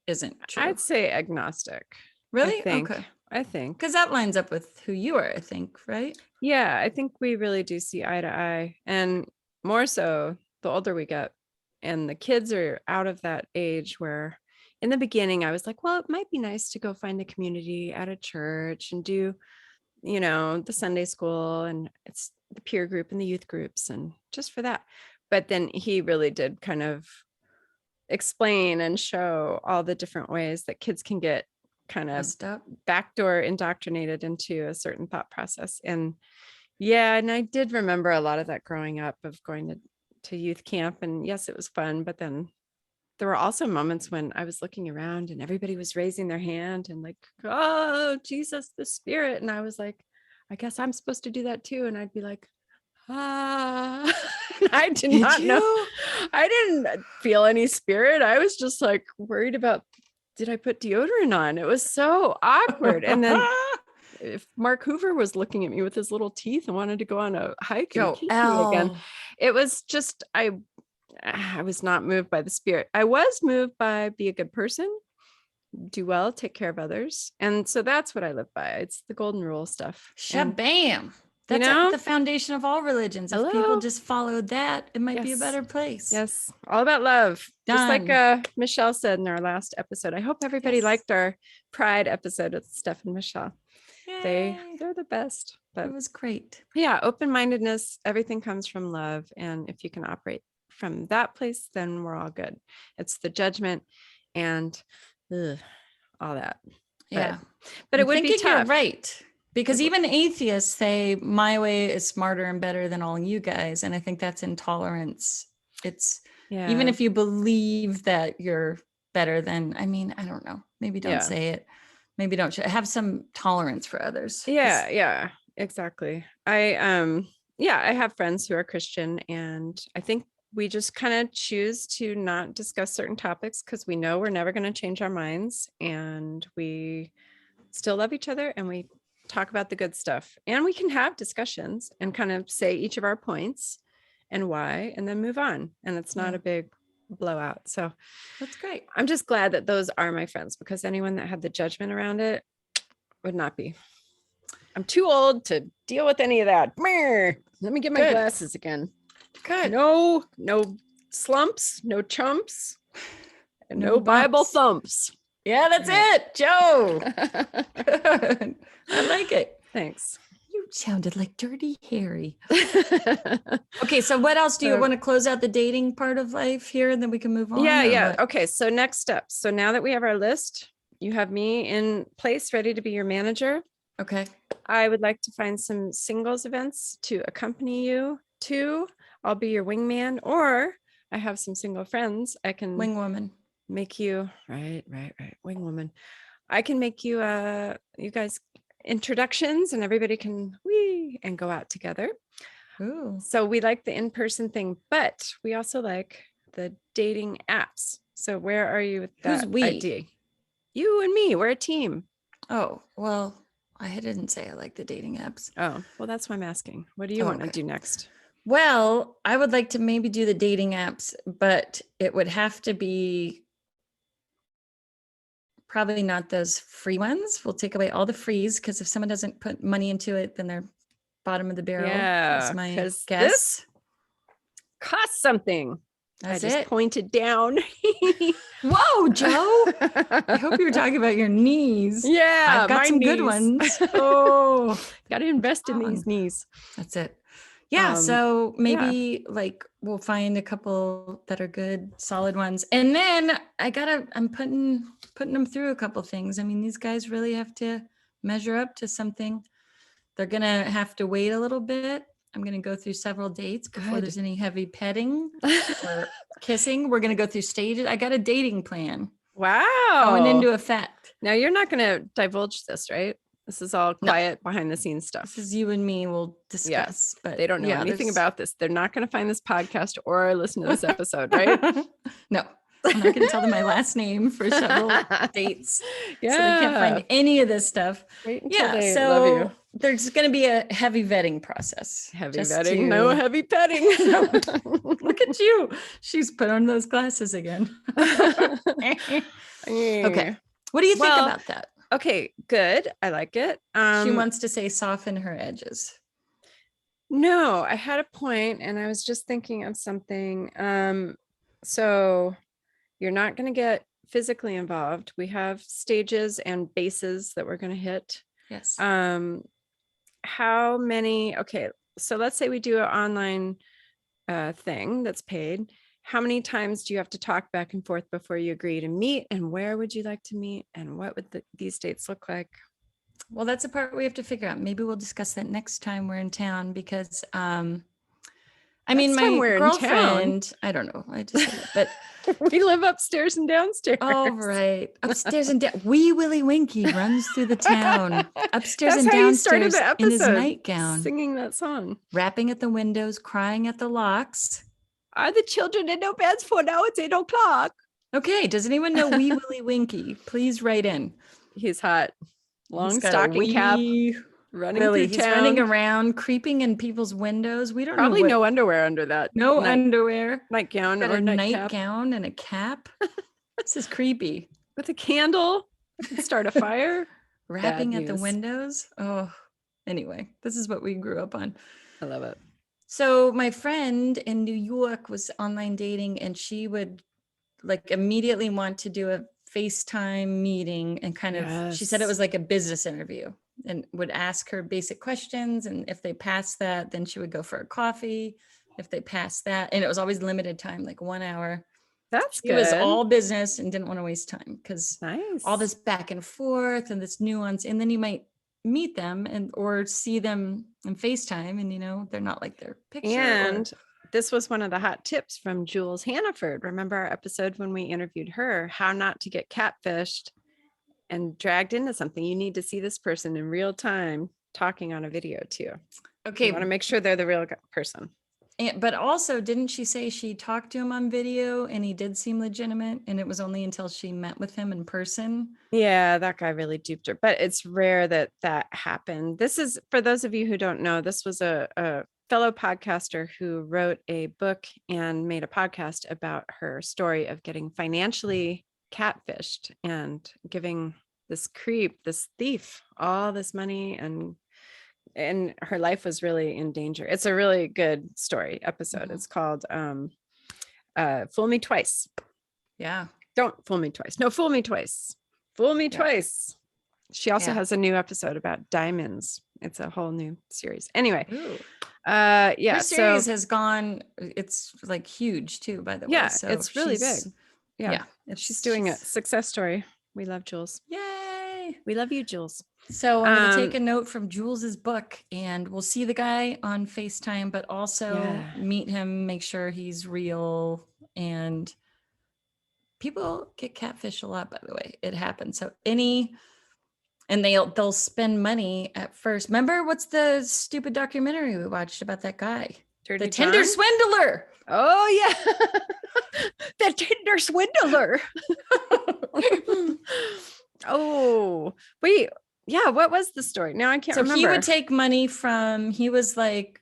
isn't true. I'd say agnostic. Really? Okay. I think. Because that lines up with who you are, I think, right? Yeah, I think we really do see eye to eye. And more so the older we get. And the kids are out of that age where in the beginning I was like, well, it might be nice to go find a community at a church and do, the Sunday school, and it's the peer group and the youth groups, and just for that. But then he really did kind of explain and show all the different ways that kids can get kind of backdoor indoctrinated into a certain thought process. And I did remember a lot of that growing up, of going to youth camp, and yes, it was fun, but then there were also moments when I was looking around and everybody was raising their hand and like, oh, Jesus, the Spirit. And I was like, I guess I'm supposed to do that too. And I'd be like, I did not know. I didn't feel any spirit. I was just like worried about, did I put deodorant on? It was so awkward. And then if Mark Hoover was looking at me with his little teeth and wanted to go on a hike and kiss me again, it was just, I was not moved by the Spirit. I was moved by be a good person, do well, take care of others. And so that's what I live by. It's the golden rule stuff. Shabam. That's at the foundation of all religions. If people just followed that, it might be a better place. Yes. All about love. Done. Just like Michelle said in our last episode. I hope everybody liked our Pride episode with Steph and Michelle. Yay. They're the best. But it was great. Yeah. Open-mindedness. Everything comes from love. And if you can operate from that place, then we're all good. It's the judgment and all that. Yeah. But it would be tough. You're right. Because even atheists say my way is smarter and better than all you guys. And I think that's intolerance. It's even if you believe that you're better than, I don't know. Maybe don't say it. Maybe don't have some tolerance for others. Yeah, exactly. I have friends who are Christian, and I think we just kind of choose to not discuss certain topics because we know we're never going to change our minds, and we still love each other, and we talk about the good stuff, and we can have discussions and kind of say each of our points and why, and then move on. And it's not a big blowout. So that's great. I'm just glad that those are my friends, because anyone that had the judgment around it would not be. I'm too old to deal with any of that. Let me get my glasses again. Good. No slumps, no chumps, and no Bible thumps. Yeah, that's it, Joe. Good. I like it. Thanks. You sounded like Dirty Harry. Okay, so what else do you want to close out the dating part of life here, and then we can move on? Yeah. Okay, so next steps. So now that we have our list, you have me in place ready to be your manager. Okay. I would like to find some singles events to accompany you to. I'll be your wingman, or I have some single friends. I can Wing woman. make you right. Wing woman. I can make you you guys introductions, and everybody can and go out together. Ooh. So we like the in-person thing, but we also like the dating apps. So where are you with Who's that we? idea? You and me, we're a team. Oh, well, I didn't say I like the dating apps. Oh, well, that's why I'm asking. What do you want to do next? Well, I would like to maybe do the dating apps, but it would have to be probably not those free ones. We'll take away all the frees, because if someone doesn't put money into it, then they're bottom of the barrel. Yeah, That's my because guess. this costs something. That's I just it. pointed down. Whoa, Joe. I hope you were talking about your knees. Yeah, I've got some good ones. Oh, got to invest in these knees. That's it. Yeah. So maybe like we'll find a couple that are good, solid ones. And then I'm putting them through a couple things. I mean, these guys really have to measure up to something. They're going to have to wait a little bit. I'm going to go through several dates before there's any heavy petting or kissing. We're going to go through stages. I got a dating plan. Wow. Going into effect. Now you're not going to divulge this, right? This is all quiet behind the scenes stuff. This is you and me. We'll discuss, but they don't know anything about this. They're not going to find this podcast or listen to this episode, right? No, I'm not going to tell them my last name for several dates. Yeah. So they can't find any of this stuff. Wait until they love you. There's going to be a heavy vetting process. Heavy vetting, no heavy petting. Look at you. She's put on those glasses again. Okay. What do you think about that? Okay, good. I like it. She wants to say soften her edges. No, I had a point and I was just thinking of something. So you're not going to get physically involved. We have stages and bases that we're going to hit. Yes. How many? Okay, so let's say we do an online thing that's paid. How many times do you have to talk back and forth before you agree to meet? And where would you like to meet? And what would these dates look like? Well, that's a part we have to figure out. Maybe we'll discuss that next time we're in town, because my girlfriend, I don't know. I just said it, but we live upstairs and downstairs. Oh, right. Upstairs and down. Wee Willie Winky runs through the town. Upstairs and downstairs in his nightgown. Singing that song. Rapping at the windows, crying at the locks. Are the children in no beds for now? It's 8 o'clock. Okay. Does anyone know Wee Willie Winky? Please write in. He's hot. Long stocking cap. Running through He's town. running around, creeping in people's windows. We don't Probably no underwear under that. No underwear. Nightgown or a nightgown and a cap. This is creepy. With a candle. Start a fire. Rapping at the windows. Oh, anyway, this is what we grew up on. I love it. So my friend in New York was online dating, and she would like immediately want to do a FaceTime meeting and kind of, she said it was like a business interview, and would ask her basic questions. And if they passed that, then she would go for a coffee. If they passed that, and it was always limited time, like 1 hour. That's good. It was all business and didn't want to waste time, because all this back and forth and this nuance. And then you might meet them or see them in FaceTime, and they're not like their picture. And this was one of the hot tips from Jules Hannaford. Remember our episode when we interviewed her, how not to get catfished and dragged into something. You need to see this person in real time talking on a video too. Okay. You want to make sure they're the real person. But also, didn't she say she talked to him on video and he did seem legitimate, and it was only until she met with him in person? Yeah, that guy really duped her, but it's rare that happened. This is, for those of you who don't know, this was a fellow podcaster who wrote a book and made a podcast about her story of getting financially catfished and giving this creep, this thief, all this money, and her life was really in danger. It's a really good story episode. Mm-hmm. It's called Fool Me Twice. Yeah. Don't fool me twice. No, fool me twice. Fool me twice. She also has a new episode about diamonds. It's a whole new series. Anyway. Her series has gone, it's like huge too, by the way. Yeah, so it's really big. Yeah. She's doing a success story. We love Jules. Yay. Yay. We love you, Jules. So I'm going to take a note from Jules's book, and we'll see the guy on FaceTime, but also meet him, make sure he's real. And people get catfish a lot, by the way. It happens. So and they'll spend money at first. Remember, what's the stupid documentary we watched about that guy? Dirty the Tinder John? swindler. Oh yeah. The Tinder swindler. Oh, wait. Yeah, what was the story? Now I can't remember. So he would take money he was like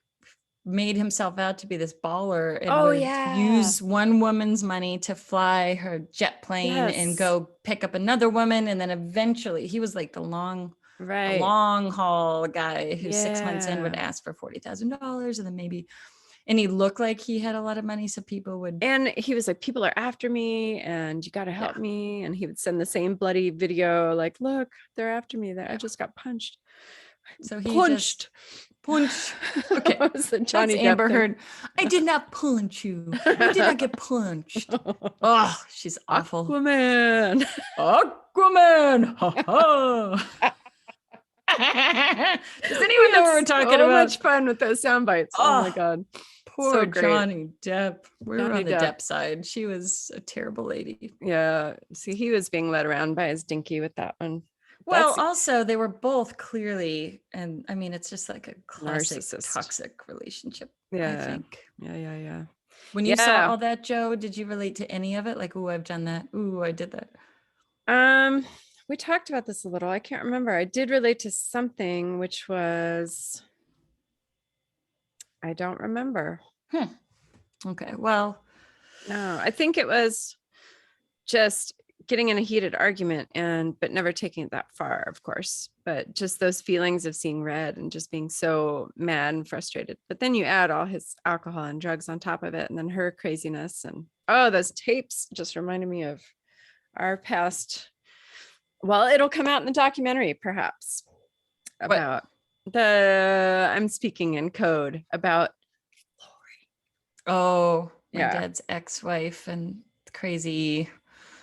made himself out to be this baller and would use one woman's money to fly her jet plane and go pick up another woman. And then eventually he was like the long haul guy who 6 months in would ask for $40,000 and then and he looked like he had a lot of money. So people would, and he was like, people are after me and you got to help me. And he would send the same bloody video. Like, look, they're after me. I just got punched. So he punched. Okay. What was the Johnny Depp Amber Heard. I did not punch you. I did not get punched. Oh, she's awful. Aquaman. Aquaman. Does anyone know what we're talking about? So much fun with those sound bites. Oh my God. Poor Johnny Depp. We were on the Depp side. She was a terrible lady. Yeah. See, he was being led around by his dinky with that one. Well, also they were both clearly, and I mean, it's just like a classic toxic relationship. Yeah. I think. Yeah. When you saw all that, Joe, did you relate to any of it? Like, ooh, I've done that. Ooh, I did that. We talked about this a little. I can't remember. I did relate to something, which was, I don't remember. Okay. Well, no, I think it was just getting in a heated argument but never taking it that far, of course, but just those feelings of seeing red and just being so mad and frustrated. But then you add all his alcohol and drugs on top of it, and then her craziness, and those tapes just reminded me of our past. Well, it'll come out in the documentary, perhaps, about I'm speaking in code about Lori. Oh, my dad's ex-wife and crazy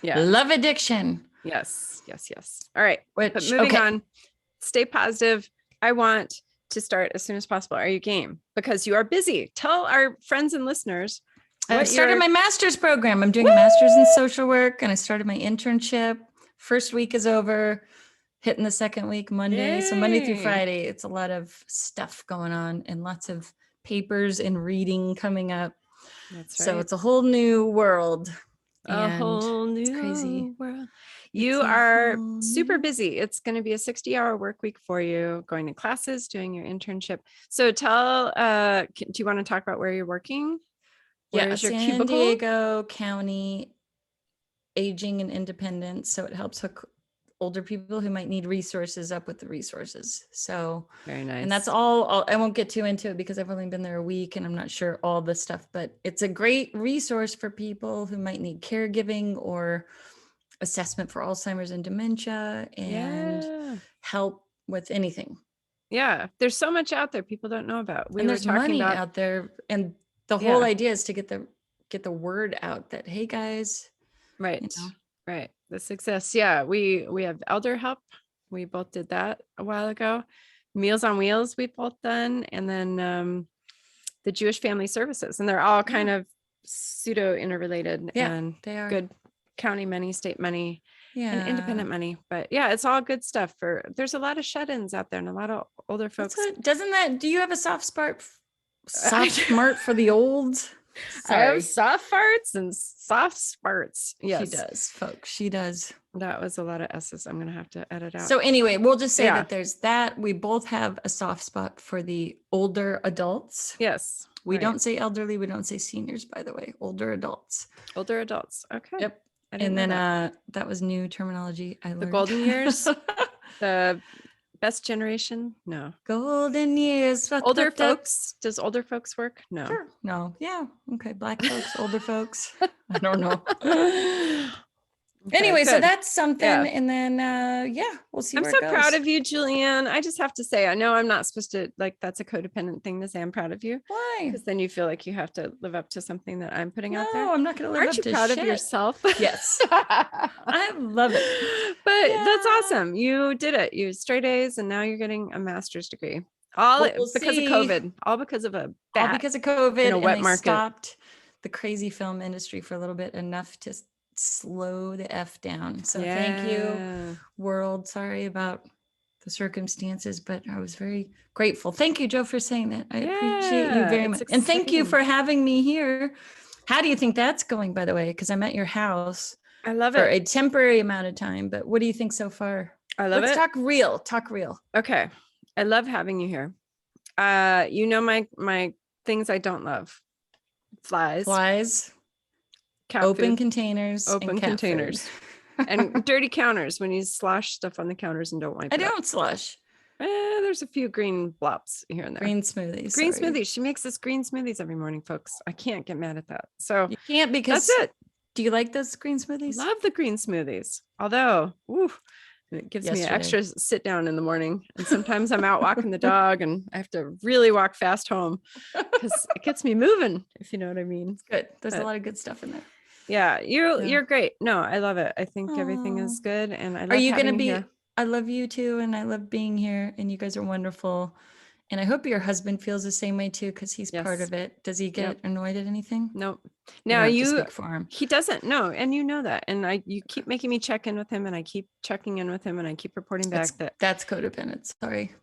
love addiction. Yes. All right. But moving on, stay positive. I want to start as soon as possible. Are you game? Because you are busy. Tell our friends and listeners. I started my master's program. I'm doing a master's in social work, and I started my internship. First week is over, hitting the second week Monday. Yay. So Monday through Friday, it's a lot of stuff going on and lots of papers and reading coming up. That's right. So it's a whole new world. A whole new crazy world. You are super busy. It's going to be a 60-hour work week for you, going to classes, doing your internship. So tell, do you want to talk about where you're working? Where is your San cubicle? Diego County Aging and Independence. So it helps hook older people who might need resources up with the resources. So very nice. And that's all. I won't get too into it because I've only been there a week and I'm not sure all the stuff, but it's a great resource for people who might need caregiving or assessment for Alzheimer's and dementia and help with anything. Yeah. There's so much out there people don't know about. And there's money out there. And the whole idea is to get the word out that, hey guys, right. Right. This exists. Yeah. We have elder help. We both did that a while ago. Meals on Wheels we've both done. And then the Jewish Family Services. And they're all kind of pseudo interrelated. Yeah, and they are. Good county money, state money, and independent money. But yeah, it's all good stuff. There's a lot of shut-ins out there and a lot of older folks. Do you have a soft smart for the old? Sorry. I have soft farts and soft sparts. Yes. She does, folks. She does. That was a lot of S's. I'm going to have to edit out. So anyway, we'll just say that there's that. We both have a soft spot for the older adults. Yes. We don't say elderly. We don't say seniors, by the way. Older adults. Older adults. Okay. Yep. And then that was new terminology I learned. The golden years. The best generation. No. Golden years. Older folks. Does older folks work? No. Sure. No. Yeah. Okay. Black folks, older folks. I don't know. Anyway, so good. that's something. Yeah. And then, we'll see I'm where so it goes. proud of you, Julianne. I just have to say, I know I'm not supposed to, like, that's a codependent thing to say I'm proud of you. Why? Because then you feel like you have to live up to something that I'm putting out there. No, I'm not going to live Aren't up to you proud shit. of yourself? Yes. I love it. But Yeah. that's awesome. You did it. You straight A's and now you're getting a master's degree. All Well, we'll because see. of COVID. All because of a All bat because of COVID. in a wet and they market. stopped the crazy film industry for a little bit, enough to slow the F down. So thank you, world. Sorry about the circumstances, but I was very grateful. Thank you, Joe, for saying that. I appreciate you very much. And thank you for having me here. How do you think that's going, by the way? Because I'm at your house. I love for it. a temporary amount of time, but what do you think so far? I love Let's it. talk real. Okay. I love having you here. You know, my things I don't love. Flies, cat open food, containers, open and cat containers, food. and dirty counters when you slosh stuff on the counters and don't wipe it. I don't slush. There's a few green blops here and there. Green smoothies. Smoothies. She makes us green smoothies every morning, folks. I can't get mad at that. So you can't, because that's it. Do you like those green smoothies? Love the green smoothies. Although, it gives me an extra sit down in the morning. And sometimes I'm out walking the dog and I have to really walk fast home because it gets me moving, if you know what I mean. It's good. There's a lot of good stuff in there. Yeah, you're great. No, I love it. I think everything is good. And I love Are you going to be here. I love you too. And I love being here. And you guys are wonderful. And I hope your husband feels the same way too, because he's part of it. Does he get annoyed at anything? Nope. Now you speak for him. He doesn't know, and you know that. And you keep making me check in with him, and I keep checking in with him, and I keep reporting back that's codependent. Sorry.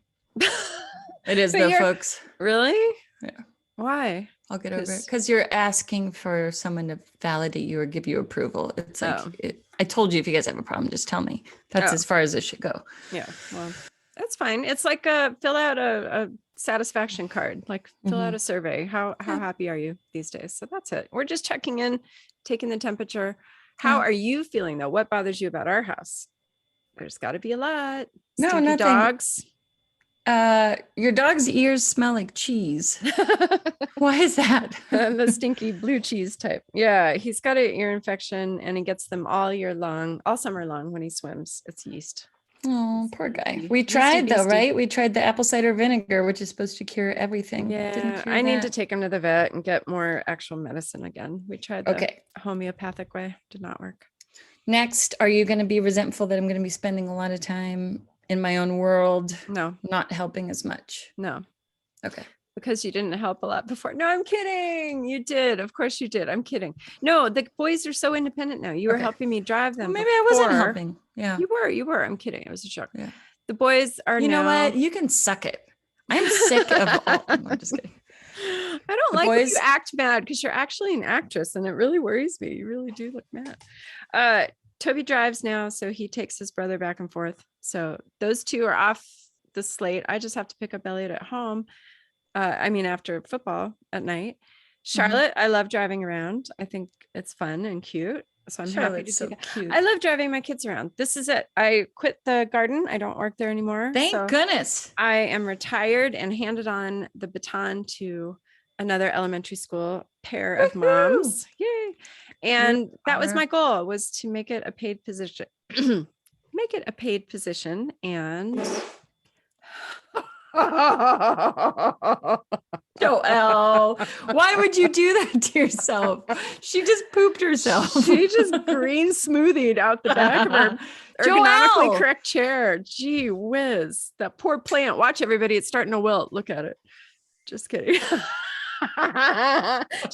It is though, folks. Really? Yeah. Why? I'll get over it. Because you're asking for someone to validate you or give you approval. It's like I told you, if you guys have a problem, just tell me. That's as far as it should go. Yeah. Well, that's fine. It's like fill out a satisfaction card, like fill out a survey. How happy are you these days? So that's it. We're just checking in, taking the temperature. How are you feeling though? What bothers you about our house? There's got to be a lot. No, nothing. Dogs. Your dog's ears smell like cheese. Why is that? The stinky blue cheese type. Yeah, he's got an ear infection and he gets them all year long, all summer long when he swims. It's yeast. Oh, poor guy. We tried though, right? We tried the apple cider vinegar, which is supposed to cure everything. Yeah, I need to take him to the vet and get more actual medicine again. We tried the homeopathic way. Did not work. Next, are you going to be resentful that I'm going to be spending a lot of time in my own world? No. Not helping as much? No. Okay. Because you didn't help a lot before. No, I'm kidding. You did. Of course you did. I'm kidding. No, the boys are so independent now. You were helping me drive them. Well, maybe I wasn't helping. Yeah. You were. I'm kidding. It was a joke. Yeah. The boys are You know what? You can suck it. I'm sick of all. No, I'm just kidding. I don't like when you act mad because you're actually an actress and it really worries me. You really do look mad. Toby drives now, so he takes his brother back and forth. So those two are off the slate. I just have to pick up Elliot at home. After football at night. Charlotte, I love driving around. I think it's fun and cute. So I'm happy to see cute. I love driving my kids around. This is it. I quit the garden. I don't work there anymore. Thank goodness. I am retired and handed on the baton to another elementary school pair of moms. Yay. And that was my goal, was to make it a paid position. And Joelle, why would you do that to yourself? She just pooped herself. She just green smoothied out the back of her ergonomically correct chair. Gee whiz, that poor plant. Watch everybody, it's starting to wilt. Look at it. Just kidding.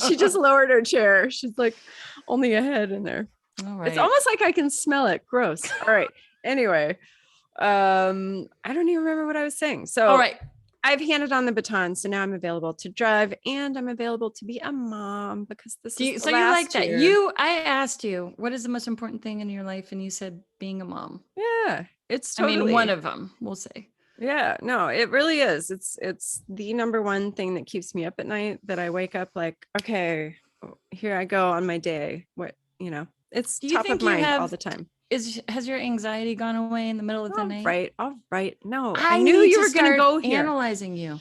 She just lowered her chair. She's like only a head in there. All right. It's almost like I can smell it. Gross. All right. Anyway, I don't even remember what I was saying. So all right, I've handed on the baton, so now I'm available to drive and I'm available to be a mom because this is so you like that. I asked you, what is the most important thing in your life? And you said being a mom. Yeah, it's totally one of them, we'll say. Yeah, no, it really is. It's the number one thing that keeps me up at night, that I wake up like, okay, here I go on my day. It's top of mind all the time. Has your anxiety gone away in the middle of the night? All right. No, I knew you were going to go here. Analyzing you.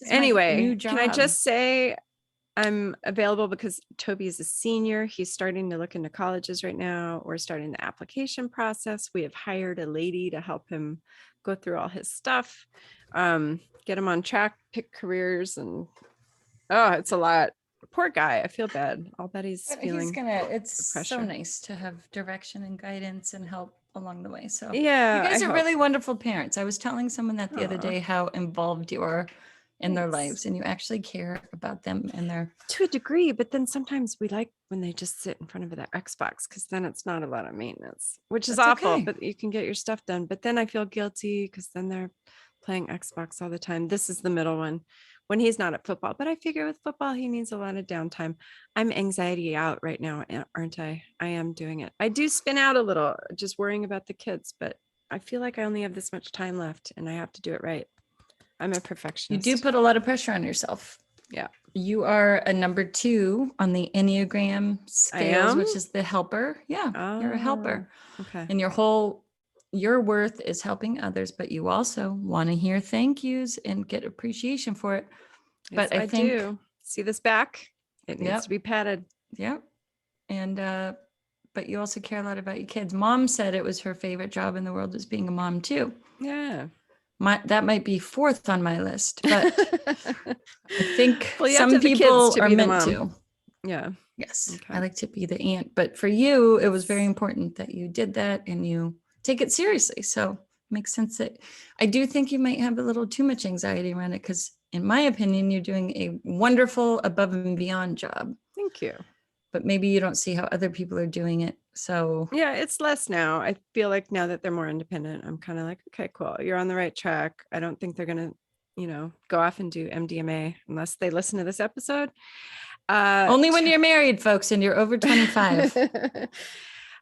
Anyway, can I just say, I'm available because Toby is a senior. He's starting to look into colleges right now. We're starting the application process. We have hired a lady to help him go through all his stuff, get him on track, pick careers, and it's a lot. Poor guy. I feel bad. I'll bet he's feeling it's so pressure. nice to have direction and guidance and help along the way. So Yeah, you guys I are hope. really wonderful parents. I was telling someone that the other Aw. day, how involved you are in their Thanks. lives and you actually care about them and their To a degree, but then sometimes we like when they just sit in front of their Xbox, because then it's not a lot of maintenance, which is That's awful, okay. but you can get your stuff done. But then I feel guilty because then they're playing Xbox all the time. This is the middle one when he's not at football, but I figure with football, he needs a lot of downtime. I'm anxiety out right now, aren't I? I am doing it. I do spin out a little just worrying about the kids, but I feel like I only have this much time left and I have to do it right. I'm a You perfectionist. do put a lot of pressure on yourself. Yeah. You are a number 2 on the Enneagram scales, which is the helper. Yeah, you're a helper. Okay. And your worth is helping others, but you also want to hear thank yous and get appreciation for it. But Yes, I think, do. See this back? It needs to be padded. Yep. And, but you also care a lot about your kids. Mom said it was her favorite job in the world was being a mom too. Yeah. That might be 4th on my list, but I think some people are meant to. Yeah. Yes. Okay. I like to be the aunt, but for you, it was very important that you did that and you take it seriously. So it makes sense that I do think you might have a little too much anxiety around it because in my opinion, you're doing a wonderful above and beyond job. Thank you. But maybe you don't see how other people are doing it. So yeah, it's less now. I feel like now that they're more independent, I'm kind of like, okay, cool. You're on the right track. I don't think they're going to, go off and do MDMA unless they listen to this episode. Only when you're married, folks, and you're over 25.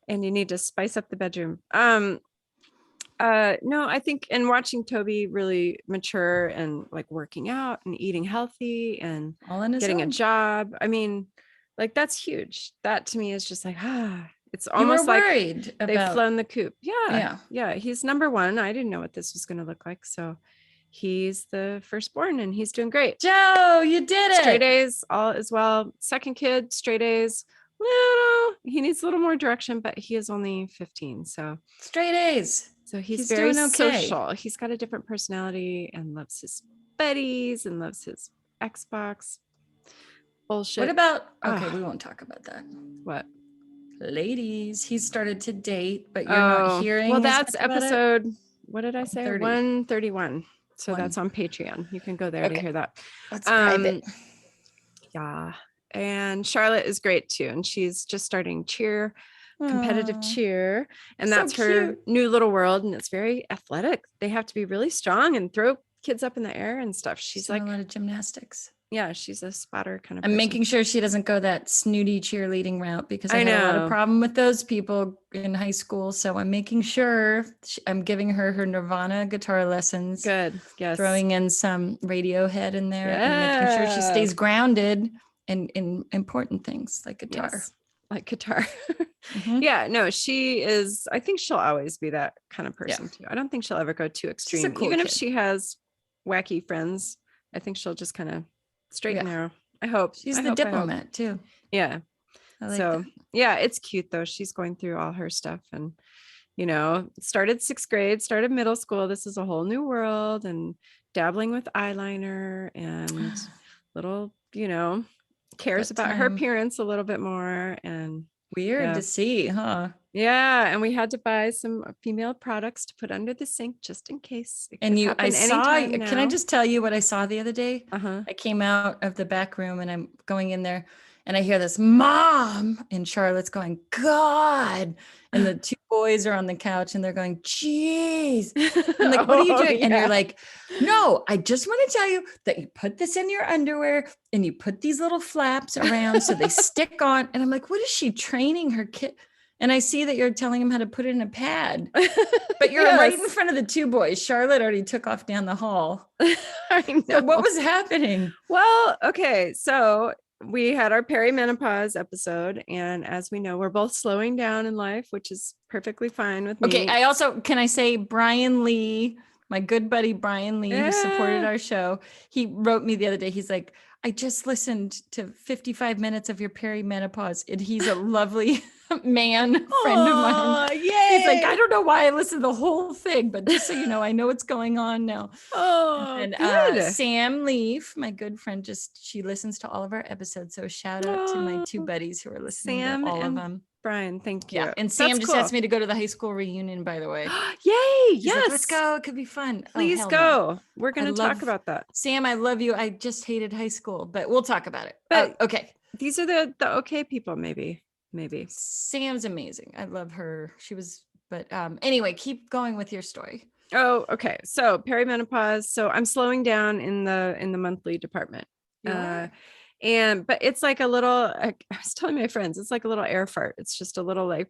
And you need to spice up the bedroom. No, I think, and watching Toby really mature and like working out and eating healthy and all in his getting own. a job. I mean, like that's huge. That to me is just like, it's You were almost like worried they've about flown the coop. Yeah. He's number 1. I didn't know what this was going to look like. So he's the firstborn and he's doing great. Joe, you did it. Straight A's all as well. Second kid, straight A's. Well, he needs a little more direction, but he is only 15. So straight A's. So he's very social. He's got a different personality and loves his buddies and loves his Xbox. Bullshit. What about, okay, we won't talk about that. What? Ladies, he started to date, but you're not hearing. Well, that's episode, what did I say? 130. 131. So that's on Patreon. You can go there to hear that. That's private. Yeah. And Charlotte is great too. And she's just starting competitive cheer. And that's her new little world. And it's very athletic. They have to be really strong and throw kids up in the air and stuff. She's like a lot of gymnastics. Yeah, she's a spotter kind of I'm person. making sure she doesn't go that snooty cheerleading route because I had a lot of problem with those people in high school. So I'm making sure I'm giving her Nirvana guitar lessons. Good. Yes. Throwing in some Radiohead in there and making sure she stays grounded in important things like guitar. Yes, like guitar. Yeah, no, she is. I think she'll always be that kind of person too. I don't think she'll ever go too extreme. Even if she has wacky friends, I think she'll just kind of straight and narrow. I hope. She's the diplomat too. Yeah. Like so yeah, it's cute though. She's going through all her stuff and started 6th grade, started middle school. This is a whole new world and dabbling with eyeliner and little, cares about her appearance a little bit more. And weird to see, huh? Yeah. And we had to buy some female products to put under the sink just in case. And I saw, can I just tell you what I saw the other day? I came out of the back room and I'm going in there and I hear this mom and Charlotte's going, God. And the 2 boys are on the couch and they're going, geez. I'm like, what are you doing? And you're like, no, I just want to tell you that you put this in your underwear and you put these little flaps around so they stick on. And I'm like, what is she training her kid? And I see that you're telling him how to put it in a pad, but you're right in front of the 2 boys. Charlotte already took off down the hall. I know. So what was happening? Well, okay. So we had our perimenopause episode. And as we know, we're both slowing down in life, which is perfectly fine with me. Okay. Can I say Brian Lee, my good buddy, Brian Lee, who supported our show. He wrote me the other day. He's like, I just listened to 55 minutes of your perimenopause, and he's a lovely man friend of mine. He's like, I don't know why I listened to the whole thing, but just so you know, I know what's going on now. And good. Sam Leaf, my good friend, she listens to all of our episodes. So shout out to my two buddies who are listening Sam to all and of them. Brian, thank you. Yeah, and Sam just asked me to go to the high school reunion, by the way. Yay! He's like, let's go. It could be fun. Please go. No. We're going to talk about that. Sam, I love you. I just hated high school, but we'll talk about it. But okay. These are the okay people, maybe. Sam's amazing. I love her. She was, but anyway, keep going with your story. Oh, okay. So perimenopause. So I'm slowing down in the monthly department. But it's like a little, I was telling my friends, it's like a little air fart. It's just a little like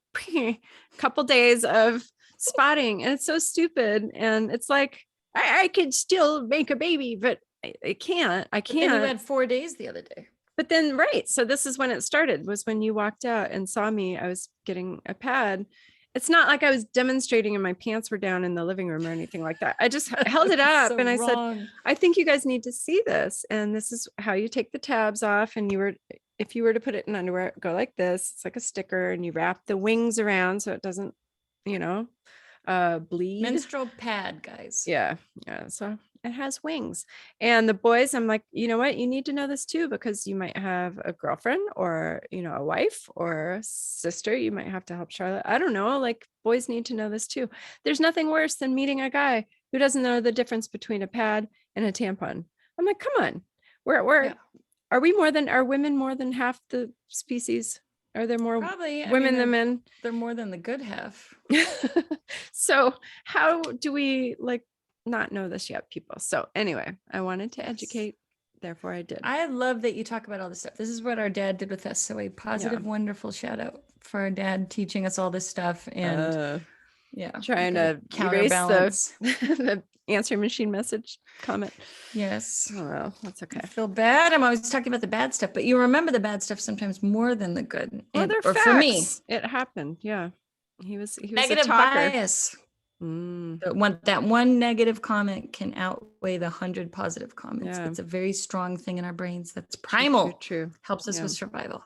couple days of spotting, and it's so stupid. And it's like, I could still make a baby, but I can't. But then you had 4 days the other day. But then, right. So this is when it started, was when you walked out and saw me. I was getting a pad. It's not like I was demonstrating and my pants were down in the living room or anything like that. I just held it up and I said, I think you guys need to see this. And this is how you take the tabs off. And if you were to put it in underwear, go like this. It's like a sticker, and you wrap the wings around so it doesn't, bleed. Menstrual pad, guys. Yeah. So it has wings. And the boys, I'm like, you know what? You need to know this too, because you might have a girlfriend or, a wife or a sister. You might have to help Charlotte. I don't know. Like, boys need to know this too. There's nothing worse than meeting a guy who doesn't know the difference between a pad and a tampon. I'm like, come on. Are women more than half the species? Are there more women than men? They're more than the good half. So how do we not know this yet, people? So anyway, I wanted to educate, therefore I did. I love that you talk about all this stuff. This is what our dad did with us. So a positive, wonderful shout out for our dad teaching us all this stuff, and trying to counterbalance the answer machine message comment. Yes. Oh, well, that's okay. I feel bad. I'm always talking about the bad stuff, but you remember the bad stuff sometimes more than the good. Well, they're facts. For me, it happened. Yeah. He was negative a talker. Bias. That one negative comment can outweigh the 100 positive comments. Yeah. It's a very strong thing in our brains. That's primal. True. Helps us with survival.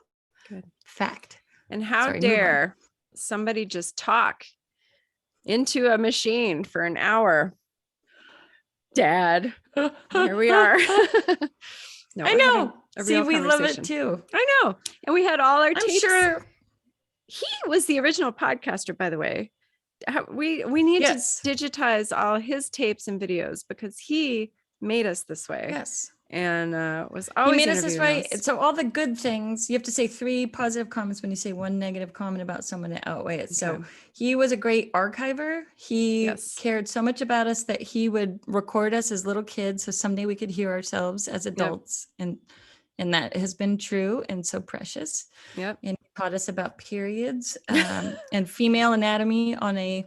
Good. Fact. And how dare somebody just talk into a machine for an hour? Dad, here we are. No, I know. See, we love it too. I know. And we had all our tapes. I'm sure he was the original podcaster, by the way. We need to digitize all his tapes and videos because he made us this way. Yes. And was always he made us this way. So all the good things, you have to say 3 positive comments when you say 1 negative comment about someone to outweigh it. Okay. So he was a great archiver. He cared so much about us that he would record us as little kids, so someday we could hear ourselves as adults. Yep. And that has been true and so precious. Yep. And he taught us about periods and female anatomy on a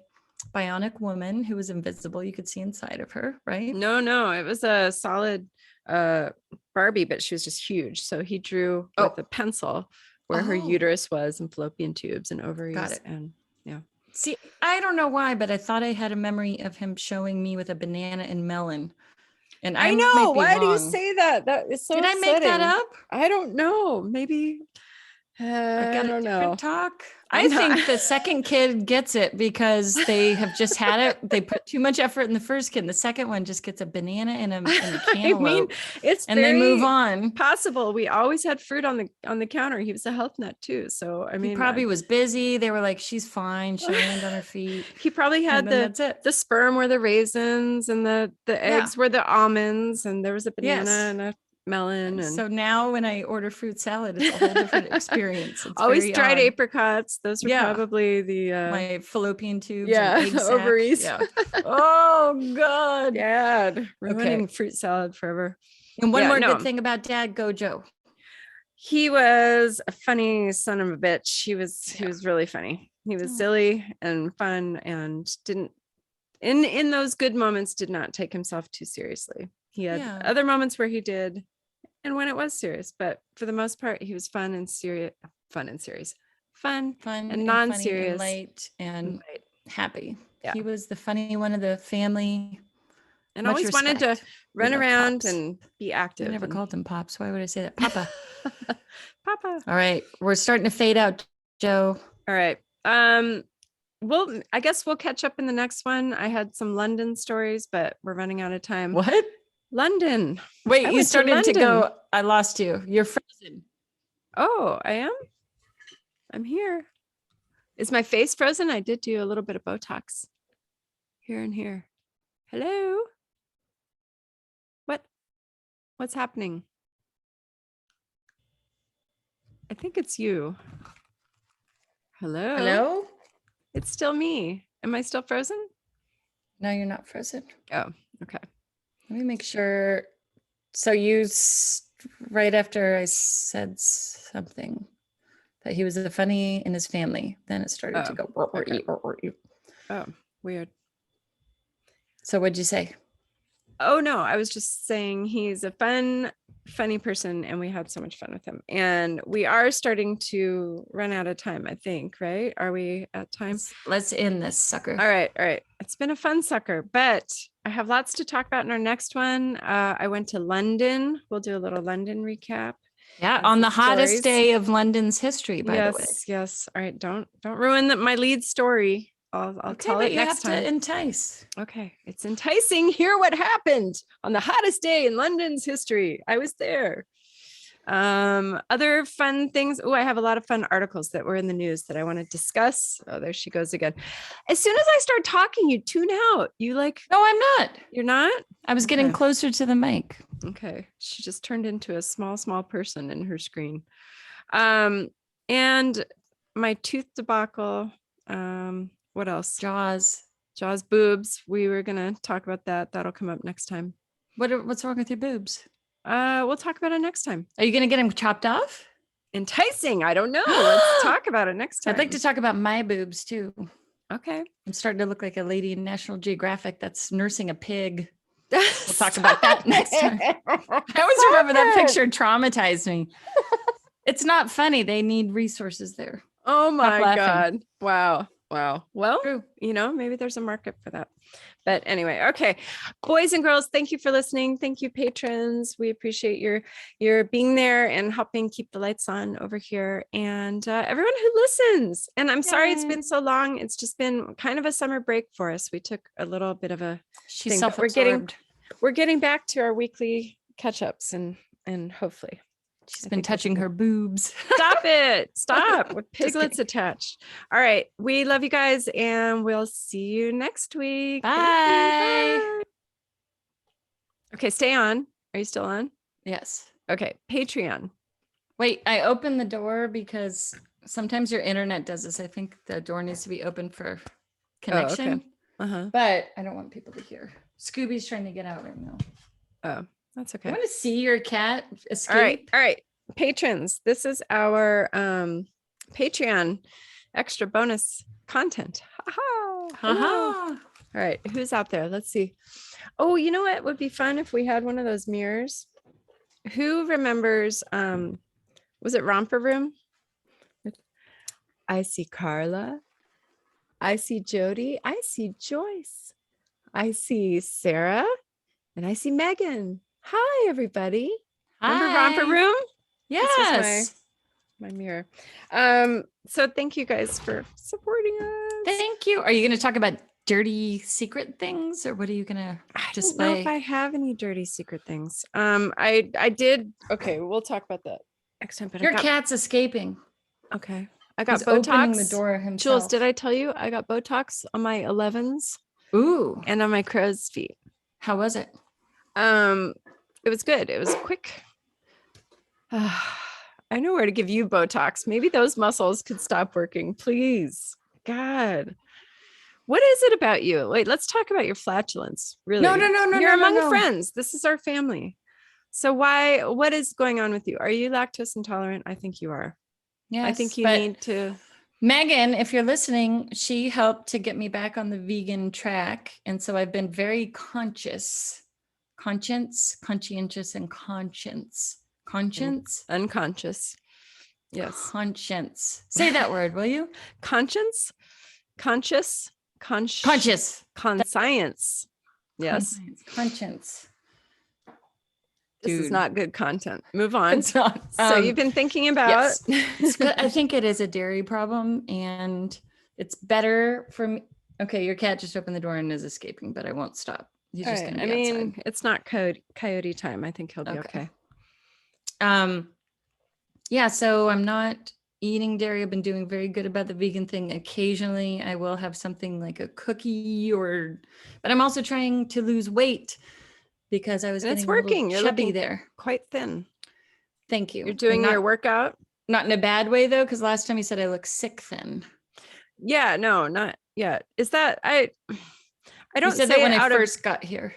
bionic woman who was invisible. You could see inside of her, right? No, it was a solid Barbie, but she was just huge. So he drew with a pencil where her uterus was, and fallopian tubes and ovaries. Got it. And see, I don't know why, but I thought I had a memory of him showing me with a banana and melon. And I know, why do you say that? That is so Did upsetting. I make that up? I don't know. Maybe I don't know. Talk. I think the second kid gets it because they have just had it. They put too much effort in the first kid. And the second one just gets a banana and a cantaloupe. They move on. Possible. We always had fruit on the counter. He was a health nut too. So I mean, he probably was busy. They were like, "She's fine. She'll land on her feet." He probably had the sperm were the raisins and the eggs were the almonds, and there was a banana and a melon. And so now when I order fruit salad, it's a whole different experience. It's always dried apricots. Those are probably the my fallopian tubes and egg ovaries. Oh God, Dad, ruining fruit salad forever. And one more good thing about Dad, go Joe. He was a funny son of a bitch. He was really funny. He was silly and fun, and didn't in those good moments did not take himself too seriously. He had other moments where he did, and when it was serious, but for the most part, he was fun and serious, fun and non-serious, and light and happy. Yeah. He was the funny one of the family. and Much always wanted to respect. run love around Pops. and be active. I never called them Pops. Why would I say that? Papa. Papa. All right. We're starting to fade out, Joe. All right. Well, I guess we'll catch up in the next one. I had some London stories, but we're running out of time. What? London. Wait, I you went to started to London. go. I lost you. You're frozen. Oh, I am? I'm here. Is my face frozen? I did do a little bit of Botox here and here. Hello? What's happening? I think it's you. Hello? Hello? It's still me. Am I still frozen? No, you're not frozen. Oh, okay. Let me make sure. So right after I said something that he was funny in his family, then it started to go. Okay. Oh, weird. So what'd you say? Oh no, I was just saying he's a funny person, and we had so much fun with him. And we are starting to run out of time, I think, right? Are we at time? Let's end this sucker. All right. It's been a fun sucker, but I have lots to talk about in our next one. I went to London. We'll do a little London recap. Yeah, on the hottest day of London's history, by the way. Yes. All right. Don't ruin my lead story. I'll tell it next time. To entice. Okay. It's enticing. Hear what happened on the hottest day in London's history. I was there. Other fun things. Oh, I have a lot of fun articles that were in the news that I want to discuss. Oh, there she goes again. As soon as I start talking, you tune out. You like, no, I'm not. You're not? I was getting closer to the mic. Okay. She just turned into a small person in her screen. And my tooth debacle. What else? Jaws boobs. We were going to talk about that. That'll come up next time. What's wrong with your boobs? We'll talk about it next time. Are you going to get them chopped off? Enticing. I don't know. Let's talk about it next time. I'd like to talk about my boobs too. Okay. I'm starting to look like a lady in National Geographic that's nursing a pig. We'll talk about that next time. I always remember that picture traumatized me. It's not funny. They need resources there. Oh my God. Wow. Well, true. Maybe there's a market for that. But anyway, okay. Boys and girls, thank you for listening. Thank you, patrons. We appreciate your being there and helping keep the lights on over here. And everyone who listens. And I'm sorry it's been so long. It's just been kind of a summer break for us. We took a little bit of a She's self-absorbed. We're getting back to our weekly catch-ups and hopefully. She's been touching her boobs. Stop it. Stop with piglets attached. All right. We love you guys and we'll see you next week. Bye. Okay. Stay on. Are you still on? Yes. Okay. Patreon. Wait, I opened the door because sometimes your internet does this. I think the door needs to be open for connection. Oh, okay. But I don't want people to hear. Scooby's trying to get out right now. Oh. That's okay. I want to see your cat escape. All right. Patrons, this is our Patreon extra bonus content. All right. Who's out there? Let's see. Oh, you know what would be fun if we had one of those mirrors? Who remembers, was it Romper Room? I see Carla. I see Jody. I see Joyce. I see Sarah. And I see Megan. Hi, everybody. Remember Romper Room? Yes. My mirror. So thank you guys for supporting us. Thank you. Are you going to talk about dirty secret things or what are you going to display? I don't know if I have any dirty secret things. I did. Okay. We'll talk about that next time. But your cat's escaping. Okay. I got He's Botox. Opening the door himself. Jules, did I tell you I got Botox on my 11s? Ooh. And on my crow's feet. How was it? It was good. It was quick. I know where to give you Botox. Maybe those muscles could stop working. Please. God. What is it about you? Wait, let's talk about your flatulence. Really? No. You're among friends. This is our family. So what is going on with you? Are you lactose intolerant? I think you are. Yes. I think you need to. Megan, if you're listening, she helped to get me back on the vegan track. And so I've been very conscientious, and unconscious. Yes. Conscience. Say that word, will you? Conscience, conscious, conscience. Yes. Conscience. This is Dude. not good content. Move on. It's not. So you've been thinking about. Yes. It's good. I think it is a dairy problem, and it's better for me. Okay, your cat just opened the door and is escaping, but I won't stop. He's just Right. gonna be outside. It's not coyote time. I think he'll be okay. Yeah, so I'm not eating dairy. I've been doing very good about the vegan thing. Occasionally I will have something like a cookie but I'm also trying to lose weight because I was getting it's working. a little chubby there. Quite thin. Thank you. You're doing your workout? Not in a bad way though, because last time you said I look sick thin. Yeah, no, not yet. Is that I don't say that when I first got here.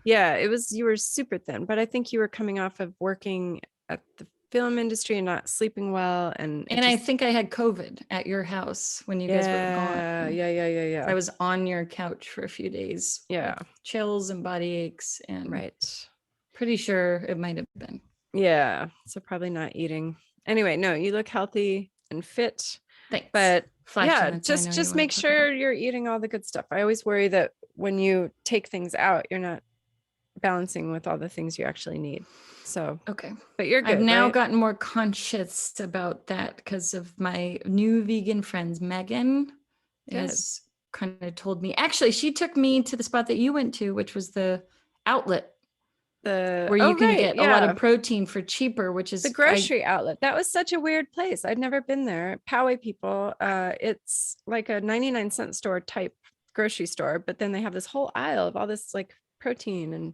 Yeah, you were super thin, but I think you were coming off of working at the film industry and not sleeping well. And I think I had COVID at your house when you guys were gone. Yeah. I was on your couch for a few days. Yeah. Chills and body aches. And right. Pretty sure it might have been. Yeah. So probably not eating. Anyway, no, you look healthy and fit. Thanks. But just make sure you're eating all the good stuff. I always worry that when you take things out, you're not balancing with all the things you actually need. So okay, but you're good. I've now gotten more conscious about that because of my new vegan friends. Megan has kind of told me. Actually, she took me to the spot that you went to, which was the outlet where you can get a lot of protein for cheaper, which is the grocery outlet. That was such a weird place. I'd never been there. Poway people. It's like a 99-cent store type grocery store, but then they have this whole aisle of all this like protein and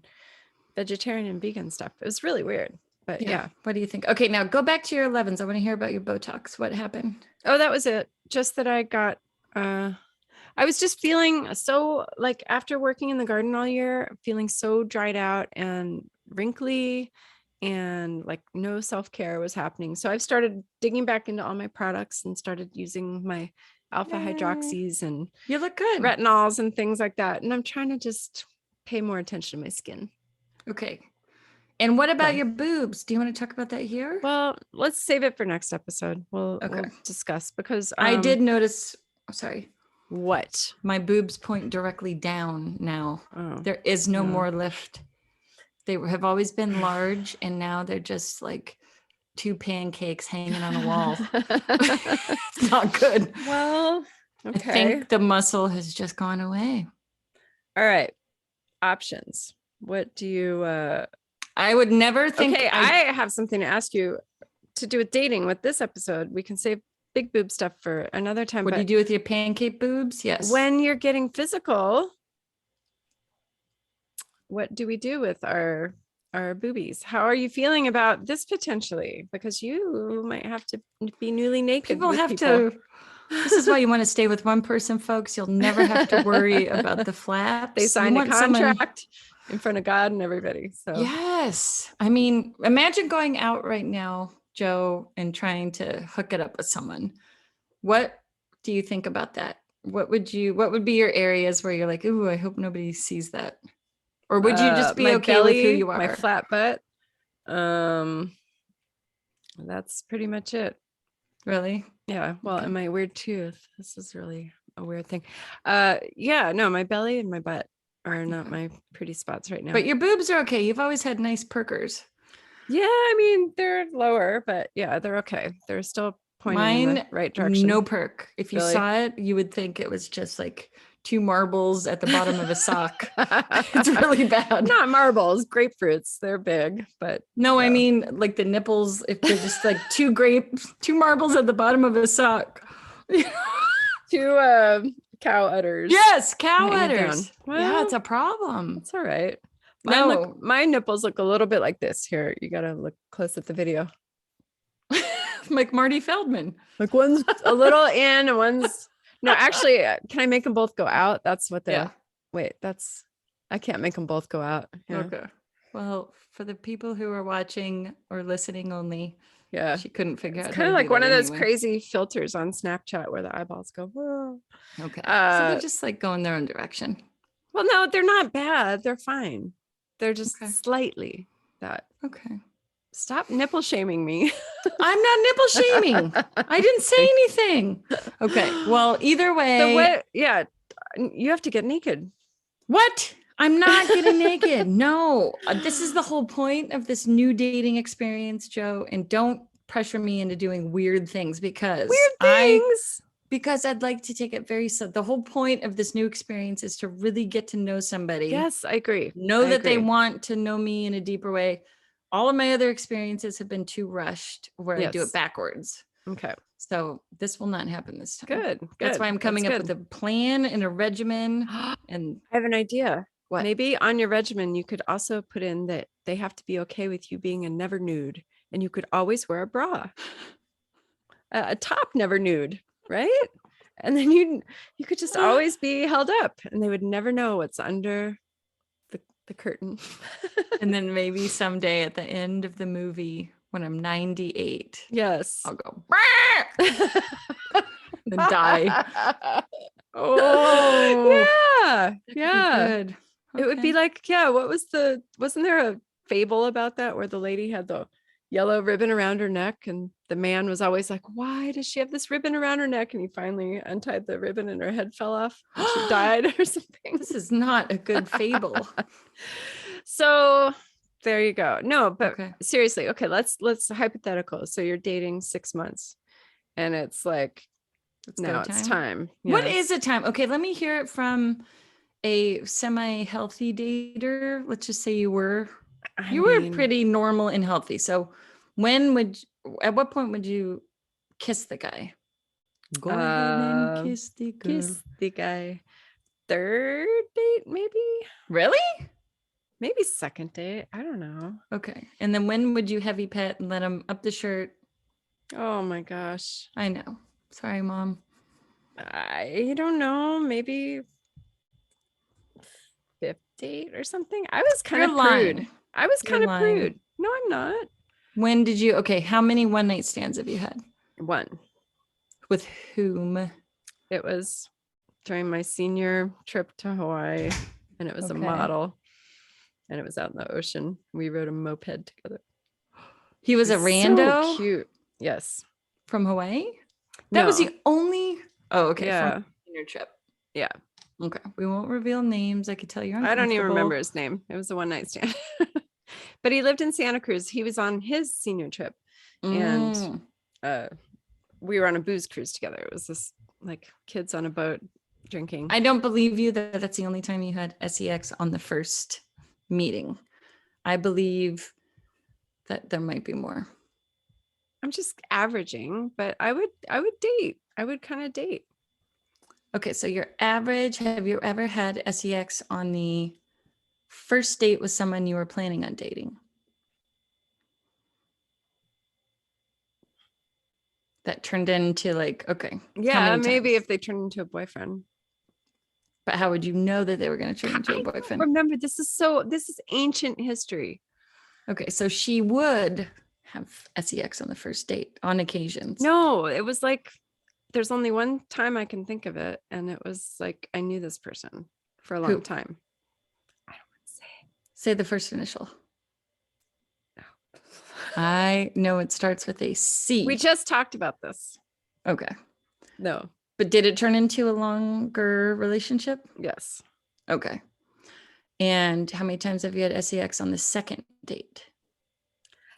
vegetarian and vegan stuff. It was really weird, but yeah. What do you think? Okay, now go back to your 11s. I want to hear about your Botox. What happened? Oh, that was it. Just that I got, I was just feeling so like after working in the garden all year, feeling so dried out and wrinkly and like no self-care was happening. So I've started digging back into all my products and started using my alpha hydroxys and you look good retinols and things like that. And I'm trying to just pay more attention to my skin. Okay. And what about your boobs? Do you want to talk about that here? Well, let's save it for next episode. We'll discuss because I did notice, sorry. What? My boobs point directly down now. There is no more lift. They have always been large and now they're just like 2 pancakes hanging on a wall. It's not good. Well, okay. I think the muscle has just gone away. All right. Options. What do you I would never think. Okay, I have something to ask you to do with dating with this episode. We can save big boob stuff for another time. What do you do with your pancake boobs? Yes. When you're getting physical, what do we do with our boobies? How are you feeling about this potentially? Because you might have to be newly naked. People have to. This is why you want to stay with one person, folks. You'll never have to worry about the flaps. They signed a contract in front of God and everybody. So yes. I mean, imagine going out right now, Joe, and trying to hook it up with someone. What do you think about that? What would be your areas where you're like, ooh, I hope nobody sees that? Or would you just be okay with who you are? My flat butt. That's pretty much it. Really? Yeah. Well, and my weird tooth. This is really a weird thing. Yeah, no, my belly and my butt are not my pretty spots right now. But your boobs are okay. You've always had nice perkers. Yeah, I mean, they're lower, but yeah, they're okay. They're still pointing in the right direction. No perk. If you saw it, you would think it was just like 2 marbles at the bottom of a sock. It's really bad. Not marbles, grapefruits. They're big, but no, I mean like the nipples. If they're just like 2 marbles at the bottom of a sock. 2 cow udders. Yes, cow udders. Well, yeah, it's a problem. It's all right. My nipples look a little bit like this. Here, you gotta look close at the video. Like Marty Feldman. Like one's a little in and one's no. Actually, can I make them both go out? That's what they're. Wait, I can't make them both go out. Yeah. Okay. Well, for the people who are watching or listening only, yeah, she couldn't figure out. It's kind of like one of those crazy filters on Snapchat where the eyeballs go. Whoa. Okay. So they're just like going their own direction. Well, no, they're not bad. They're fine. They're just slightly that. Okay. Stop nipple shaming me. I'm not nipple shaming. I didn't say anything. Okay. Well, either way. Yeah. You have to get naked. What? I'm not getting naked. No, this is the whole point of this new dating experience, Joe. And don't pressure me into doing weird things Weird things. because I'd like to take it the whole point of this new experience is to really get to know somebody. Yes, I agree. Know that they want to know me in a deeper way. All of my other experiences have been too rushed where I do it backwards. Okay. So this will not happen this time. Good. That's why I'm coming up with a plan and a regimen. And I have an idea. What? Maybe on your regimen, you could also put in that they have to be okay with you being a never nude, and you could always wear a bra, a top never nude, right? And then you could just always be held up, and they would never know what's under the curtain. And then maybe someday at the end of the movie, when I'm 98, yes, I'll go and die. Oh, yeah. Good. It would be like, wasn't there a fable about that where the lady had the yellow ribbon around her neck and the man was always like, why does she have this ribbon around her neck? And he finally untied the ribbon and her head fell off and she died or something. This is not a good fable. So there you go. No, but seriously, okay, let's hypothetical. So you're dating 6 months and it's like, now it's time. Yes. What is a time? Okay, let me hear it from a semi-healthy dater. Let's just say you were pretty normal and healthy. So at what point would you kiss the guy? Go ahead and kiss the girl. Kiss the guy. Third date, maybe? Really? Maybe second date. I don't know. Okay. And then when would you heavy pet and let him up the shirt? Oh my gosh. I know. Sorry, Mom. I don't know. Maybe fifth date or something. I was kind of prude. I was kind of prude. No, I'm not. When did you? Okay. How many one night stands have you had? One. With whom? It was during my senior trip to Hawaii, and it was a model, and it was out in the ocean. We rode a moped together. He was a rando? So cute. Yes. From Hawaii? That was the only. Oh, okay. Yeah. From your trip. Yeah. Okay. We won't reveal names. I could tell you're I don't even remember his name. It was a one night stand. But he lived in Santa Cruz. He was on his senior trip. And we were on a booze cruise together. It was this like kids on a boat drinking. I don't believe you that that's the only time you had sex on the first meeting. I believe that there might be more. I'm just averaging, but I would date. I would kind of date. Okay, so your average, have you ever had sex on the first date with someone you were planning on dating? That turned into like, okay. Yeah, maybe if they turned into a boyfriend. But how would you know that they were going to turn into a boyfriend? Remember, this is ancient history. Okay, so she would have sex on the first date on occasions. No, it was like, there's only one time I can think of it. And it was like, I knew this person for a long time. I don't want to say. Say the first initial. No. I know it starts with a C. We just talked about this. Okay. No. But did it turn into a longer relationship? Yes. Okay. And how many times have you had sex on the second date?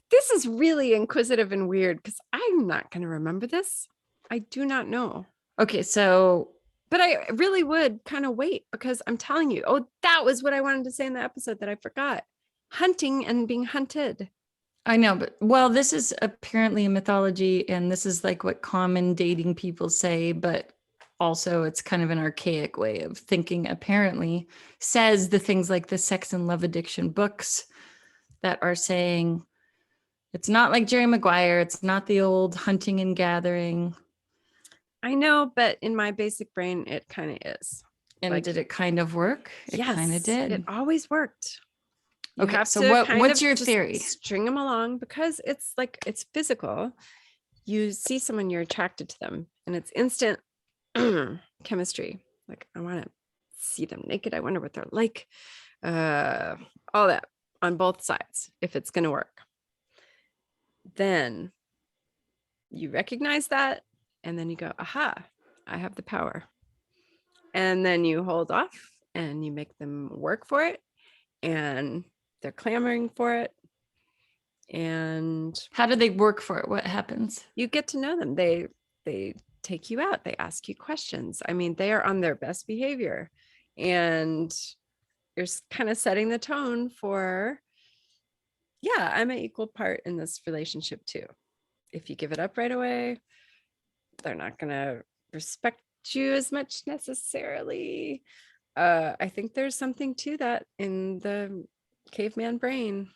This is really inquisitive and weird because I'm not going to remember this. I do not know. Okay, so. But I really would kind of wait because I'm telling you, that was what I wanted to say in the episode that I forgot. Hunting and being hunted. I know, but this is apparently a mythology and this is like what common dating people say, but also it's kind of an archaic way of thinking, apparently, says the things like the sex and love addiction books that are saying it's not like Jerry Maguire. It's not the old hunting and gathering. I know, but in my basic brain, it kind of is. And did it kind of work? It kind of did. It always worked. Okay, so what's your theory? String them along because it's physical. You see someone, you're attracted to them, and it's instant chemistry. Like, I want to see them naked. I wonder what they're like. All that on both sides, if it's going to work. Then you recognize that. And then you go, aha, I have the power. And then you hold off and you make them work for it, and they're clamoring for it. And how do they work for it? What happens? You get to know them. They take you out. They ask you questions. I mean, they are on their best behavior, and you're kind of setting the tone for, yeah, I'm an equal part in this relationship too. If you give it up right away, they're not going to respect you as much necessarily. I think there's something to that in the caveman brain,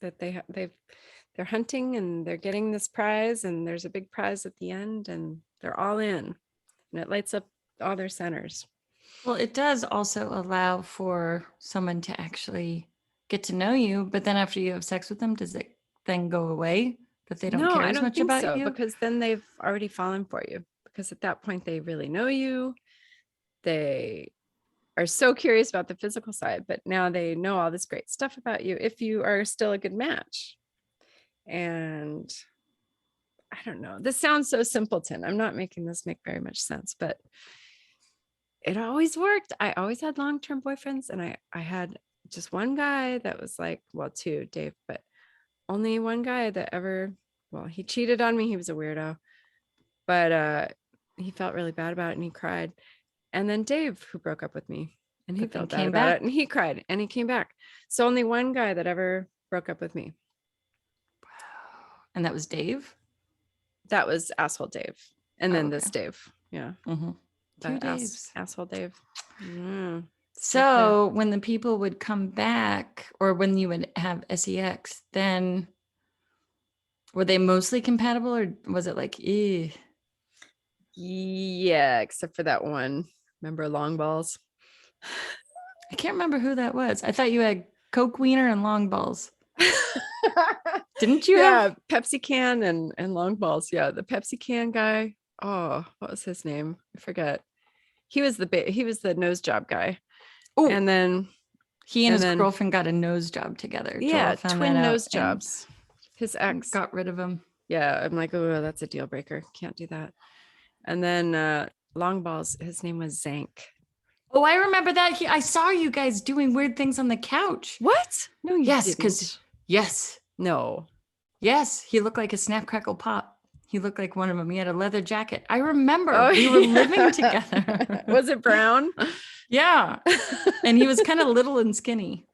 that they're hunting and they're getting this prize, and there's a big prize at the end, and they're all in, and it lights up all their centers. Well, it does also allow for someone to actually get to know you, but then after you have sex with them, does it then go away that they don't care I as don't much think about so, you? because then they've already fallen for you, because at that point they really know you. They are so curious about the physical side, but now they know all this great stuff about you if you are still a good match. And I don't know, this sounds so simpleton. I'm not making this make very much sense, but it always worked. I always had long-term boyfriends, and I had just one guy that was like, well, two, Dave, but only one guy that ever, well, he cheated on me. He was a weirdo, but he felt really bad about it, and he cried. And then Dave, who broke up with me, and he But then felt bad came about back. it, and he cried, and he came back. So only one guy that ever broke up with me. And that was Dave? That was asshole Dave. And then okay. this Dave. Yeah. Mm-hmm. Two That Daves. asshole Dave. So when the people would come back, or when you would have sex, then were they mostly compatible, or was it like, ew? Yeah, except for that one. Remember long balls? I can't remember who that was. I thought you had Coke Wiener and long balls. Didn't you? Yeah, Pepsi can and long balls. Yeah, the Pepsi can guy. Oh, what was his name? I forget. He was the nose job guy. Oh, and then he and his girlfriend got a nose job together. Yeah, Joel found twin that out nose jobs. His ex got rid of him. Yeah, I'm like, oh, that's a deal breaker. Can't do that. And then long balls, his name was Zank. Oh, I remember that. I saw you guys doing weird things on the couch. What? No, you yes, didn't. because yes. No. Yes, he looked like a Snap Crackle Pop. He looked like one of them. He had a leather jacket. I remember we were living together. Was it brown? Yeah. And he was kind of little and skinny.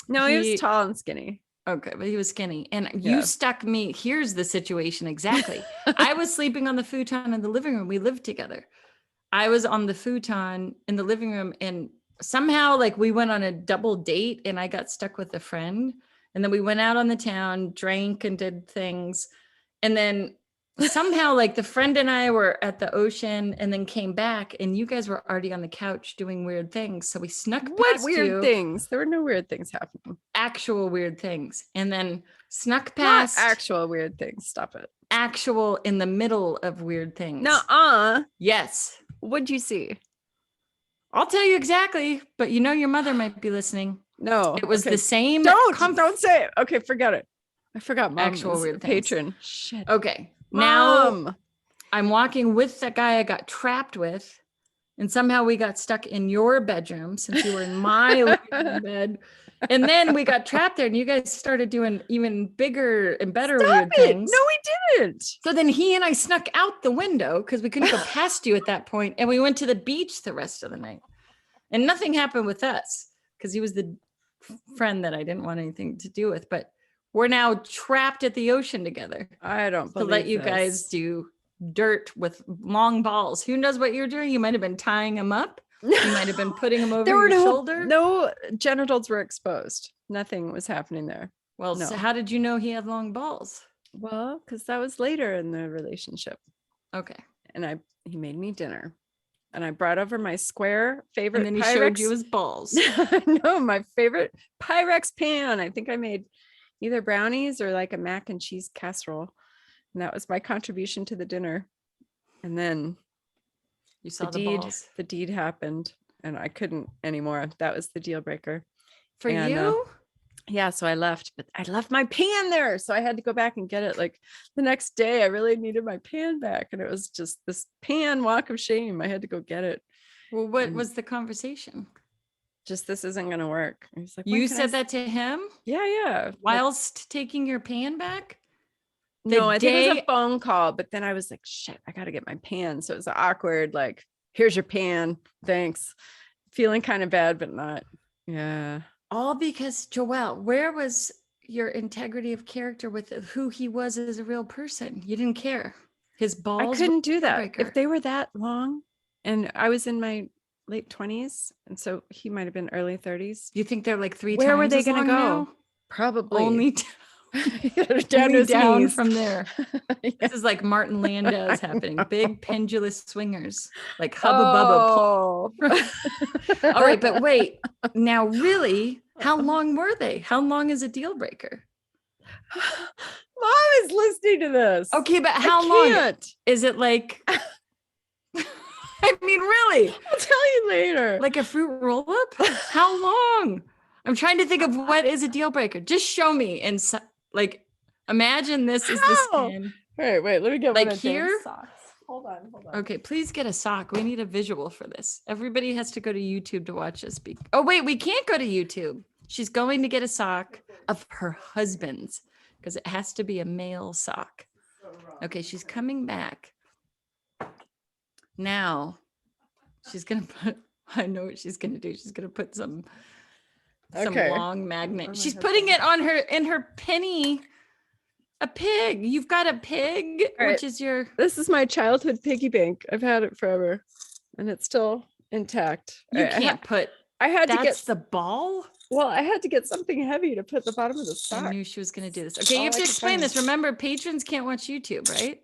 No, he was tall and skinny. Okay, but he was skinny. And you stuck me. Here's the situation exactly. I was sleeping on the futon in the living room. We lived together. I was on the futon in the living room, and somehow like we went on a double date, and I got stuck with a friend. And then we went out on the town, drank and did things. And then somehow like the friend and I were at the ocean, and then came back, and you guys were already on the couch doing weird things. So we snuck past What weird things? There were no weird things happening. Actual weird things. And then snuck past. Not actual weird things. Stop it. Actual in the middle of weird things. Nuh-uh. Yes. What'd you see? I'll tell you exactly, but you know your mother might be listening. No, it was the same. Don't say it. Okay, forget it. I forgot. Mom actual weird patron. Shit. Okay, Mom. Now I'm walking with that guy I got trapped with, and somehow we got stuck in your bedroom since you were in my bed, and then we got trapped there, and you guys started doing even bigger and better weird things. No, we didn't. So then he and I snuck out the window because we couldn't go past you at that point, and we went to the beach the rest of the night, and nothing happened with us because he was the friend that I didn't want anything to do with, but we're now trapped at the ocean together. I don't believe to let you guys do dirt with long balls. Who knows what you're doing? You might have been tying them up. You might have been putting them over your shoulder. No genitals were exposed. Nothing was happening there. Well, no. So how did you know he had long balls? Well, because that was later in the relationship. Okay. And he made me dinner. And I brought over my square favorite. And then he showed you his balls. No, my favorite Pyrex pan. I think I made either brownies or like a mac and cheese casserole. And that was my contribution to the dinner. And then you saw the deed happened, and I couldn't anymore. That was the deal breaker. For you? Yeah, so I left, but I left my pan there. So I had to go back and get it like the next day. I really needed my pan back. And it was just this pan walk of shame. I had to go get it. Well, what was the conversation? just this isn't gonna work. He's like, You said that to him yeah. whilst taking your pan back? No, I think it was a phone call, but then I was like, shit, I gotta get my pan. So it was awkward, like, here's your pan. Thanks. Feeling kind of bad, but not. Yeah. All because Joelle, where was your integrity of character with who he was as a real person? You didn't care. His balls. I couldn't do that. Breaker. If they were that long, and I was in my late 20s, and so he might have been early 30s. You think they're like 3 Where times were they going to go? now? Probably Only down from there. Yeah. This is like Martin Landau's happening. Big pendulous swingers, like Hubba Bubba. All right, but wait. Now, really, how long were they? How long is a deal breaker? Mom is listening to this. Okay, but how long? Is it like? I mean, really? I'll tell you later. Like a fruit roll-up? How long? I'm trying to think of what is a deal breaker. Just show me and like imagine this is the skin. Wait, let me get like here. Socks. Hold on. Okay, please get a sock. We need a visual for this. Everybody has to go to YouTube to watch us speak. Oh wait, we can't go to YouTube. She's going to get a sock of her husband's because it has to be a male sock. Okay, she's coming back. Now she's gonna put. I know what she's gonna do. She's gonna put some long magnet. She's putting it on her in her penny. A pig. You've got a pig, which is your. This is my childhood piggy bank. I've had it forever, and it's still intact. You can't put. I had to get the ball. Well, I had to get something heavy to put the bottom of the sock. I knew she was going to do this. Okay, you have to explain this. Remember, patrons can't watch YouTube, right?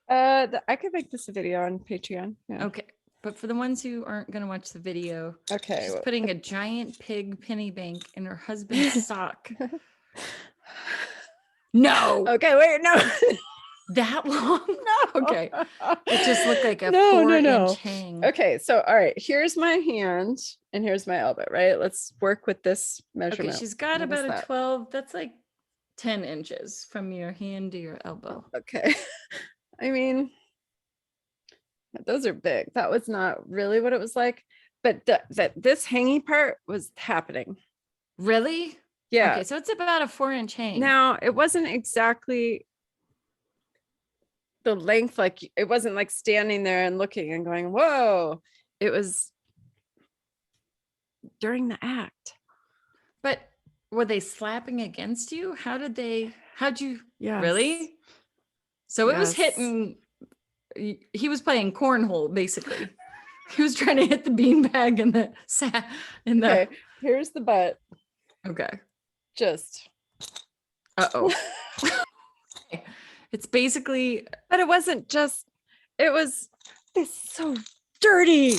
I could make this a video on Patreon. Yeah. Okay, but for the ones who aren't going to watch the video, she's putting a giant pig penny bank in her husband's sock. No. Okay, wait, no. That long? No. Okay. It just looked like a 4-inch hang. Okay, so all right, here's my hand and here's my elbow, right? Let's work with this measurement. Okay, she's got about a 12. That's like 10 inches from your hand to your elbow. Okay. I mean, those are big. That was not really what it was like, but this hangy part was happening. Really? Yeah. Okay, so it's about a 4-inch hang. Now, it wasn't exactly the length, like it wasn't like standing there and looking and going, whoa. It was during the act. But were they slapping against you? How'd you? Yeah. Really? So it was hitting. He was playing cornhole, basically. He was trying to hit the beanbag in the Okay, here's the butt. Okay. Just. Uh-oh. It's basically. But it wasn't just. It was. It's so dirty.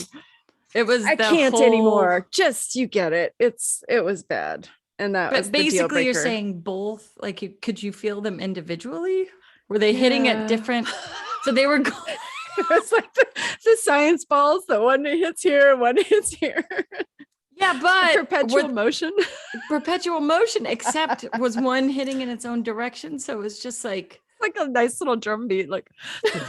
It was. I can't anymore. Just you get it. It was bad, and that was basically the deal breaker. You're saying both. Like, could you feel them individually? Were they hitting at different? So they were going. It was like the science balls. The one hits here, one hits here. Yeah, but perpetual motion. Perpetual motion, except was one hitting in its own direction. So it was just like a nice little drum beat, like is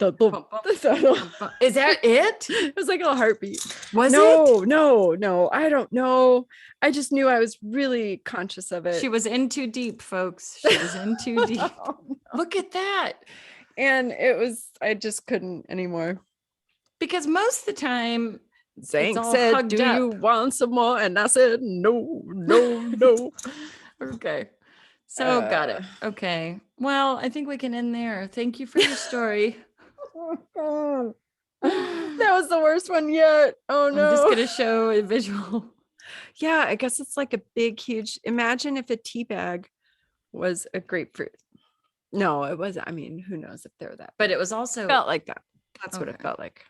that it? It was like a little heartbeat. Was it? No, I don't know. I just knew I was really conscious of it. She was in too deep, folks. She was in too deep. No. Look at that. And I just couldn't anymore. Because most of the time, Zank said, do you want some more? And I said, no. Okay. So got it. Okay. Well, I think we can end there. Thank you for your story. That was the worst one yet. Oh no. I'm just going to show a visual. Yeah, I guess it's like a big, huge. Imagine if a tea bag was a grapefruit. No, it wasn't. I mean, who knows if they were that. But it was also. Felt like that. That's what it felt like.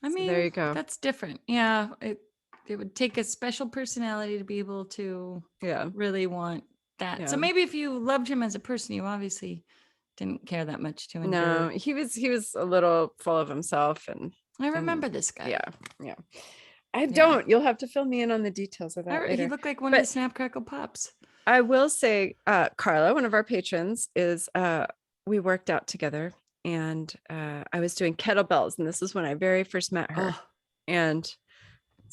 I mean, so there you go. That's different. Yeah. It would take a special personality to be able to really want that. Yeah. So maybe if you loved him as a person, you obviously didn't care that much to endure. No, he was a little full of himself. And I remember this guy. Yeah. I don't. You'll have to fill me in on the details of that later. He looked like one of the Snap Crackle Pops. I will say, Carla, one of our patrons, we worked out together, and I was doing kettlebells, and this was when I very first met her. And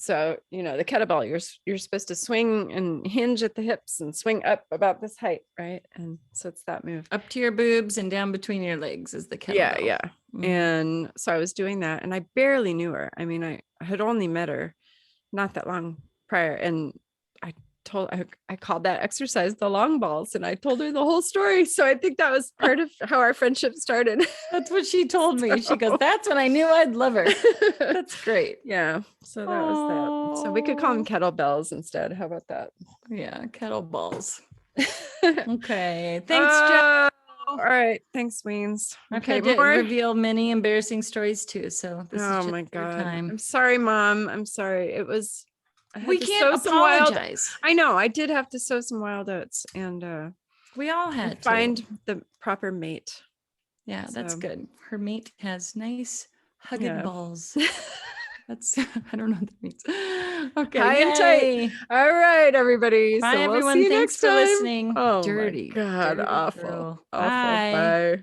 So, the kettlebell, you're supposed to swing and hinge at the hips and swing up about this height, right? And so it's that move. Up to your boobs and down between your legs is the kettlebell. Yeah. And so I was doing that, and I barely knew her. I mean, I had only met her not that long prior, and I called that exercise the long balls, and I told her the whole story. So I think that was part of how our friendship started. That's what she told me. She goes, that's when I knew I'd love her. That's great. Yeah. So that was that. So we could call them kettlebells instead. How about that? Yeah. Kettleballs. Okay. Thanks, Joe. All right. Thanks, Weens. Okay. Reveal many embarrassing stories too. So this is just my God. time. I'm sorry, Mom. I'm sorry. We can't apologize. I know. I did have to sow some wild oats, and we all had to find the proper mate. Yeah, that's good. Her mate has nice hugged balls. That's I don't know what that means. Okay. High and tight. All right, everybody. Bye, so everyone. We'll see you Thanks next for time. listening. Oh, dirty. my God. Dirty Awful. girl. Awful. Bye.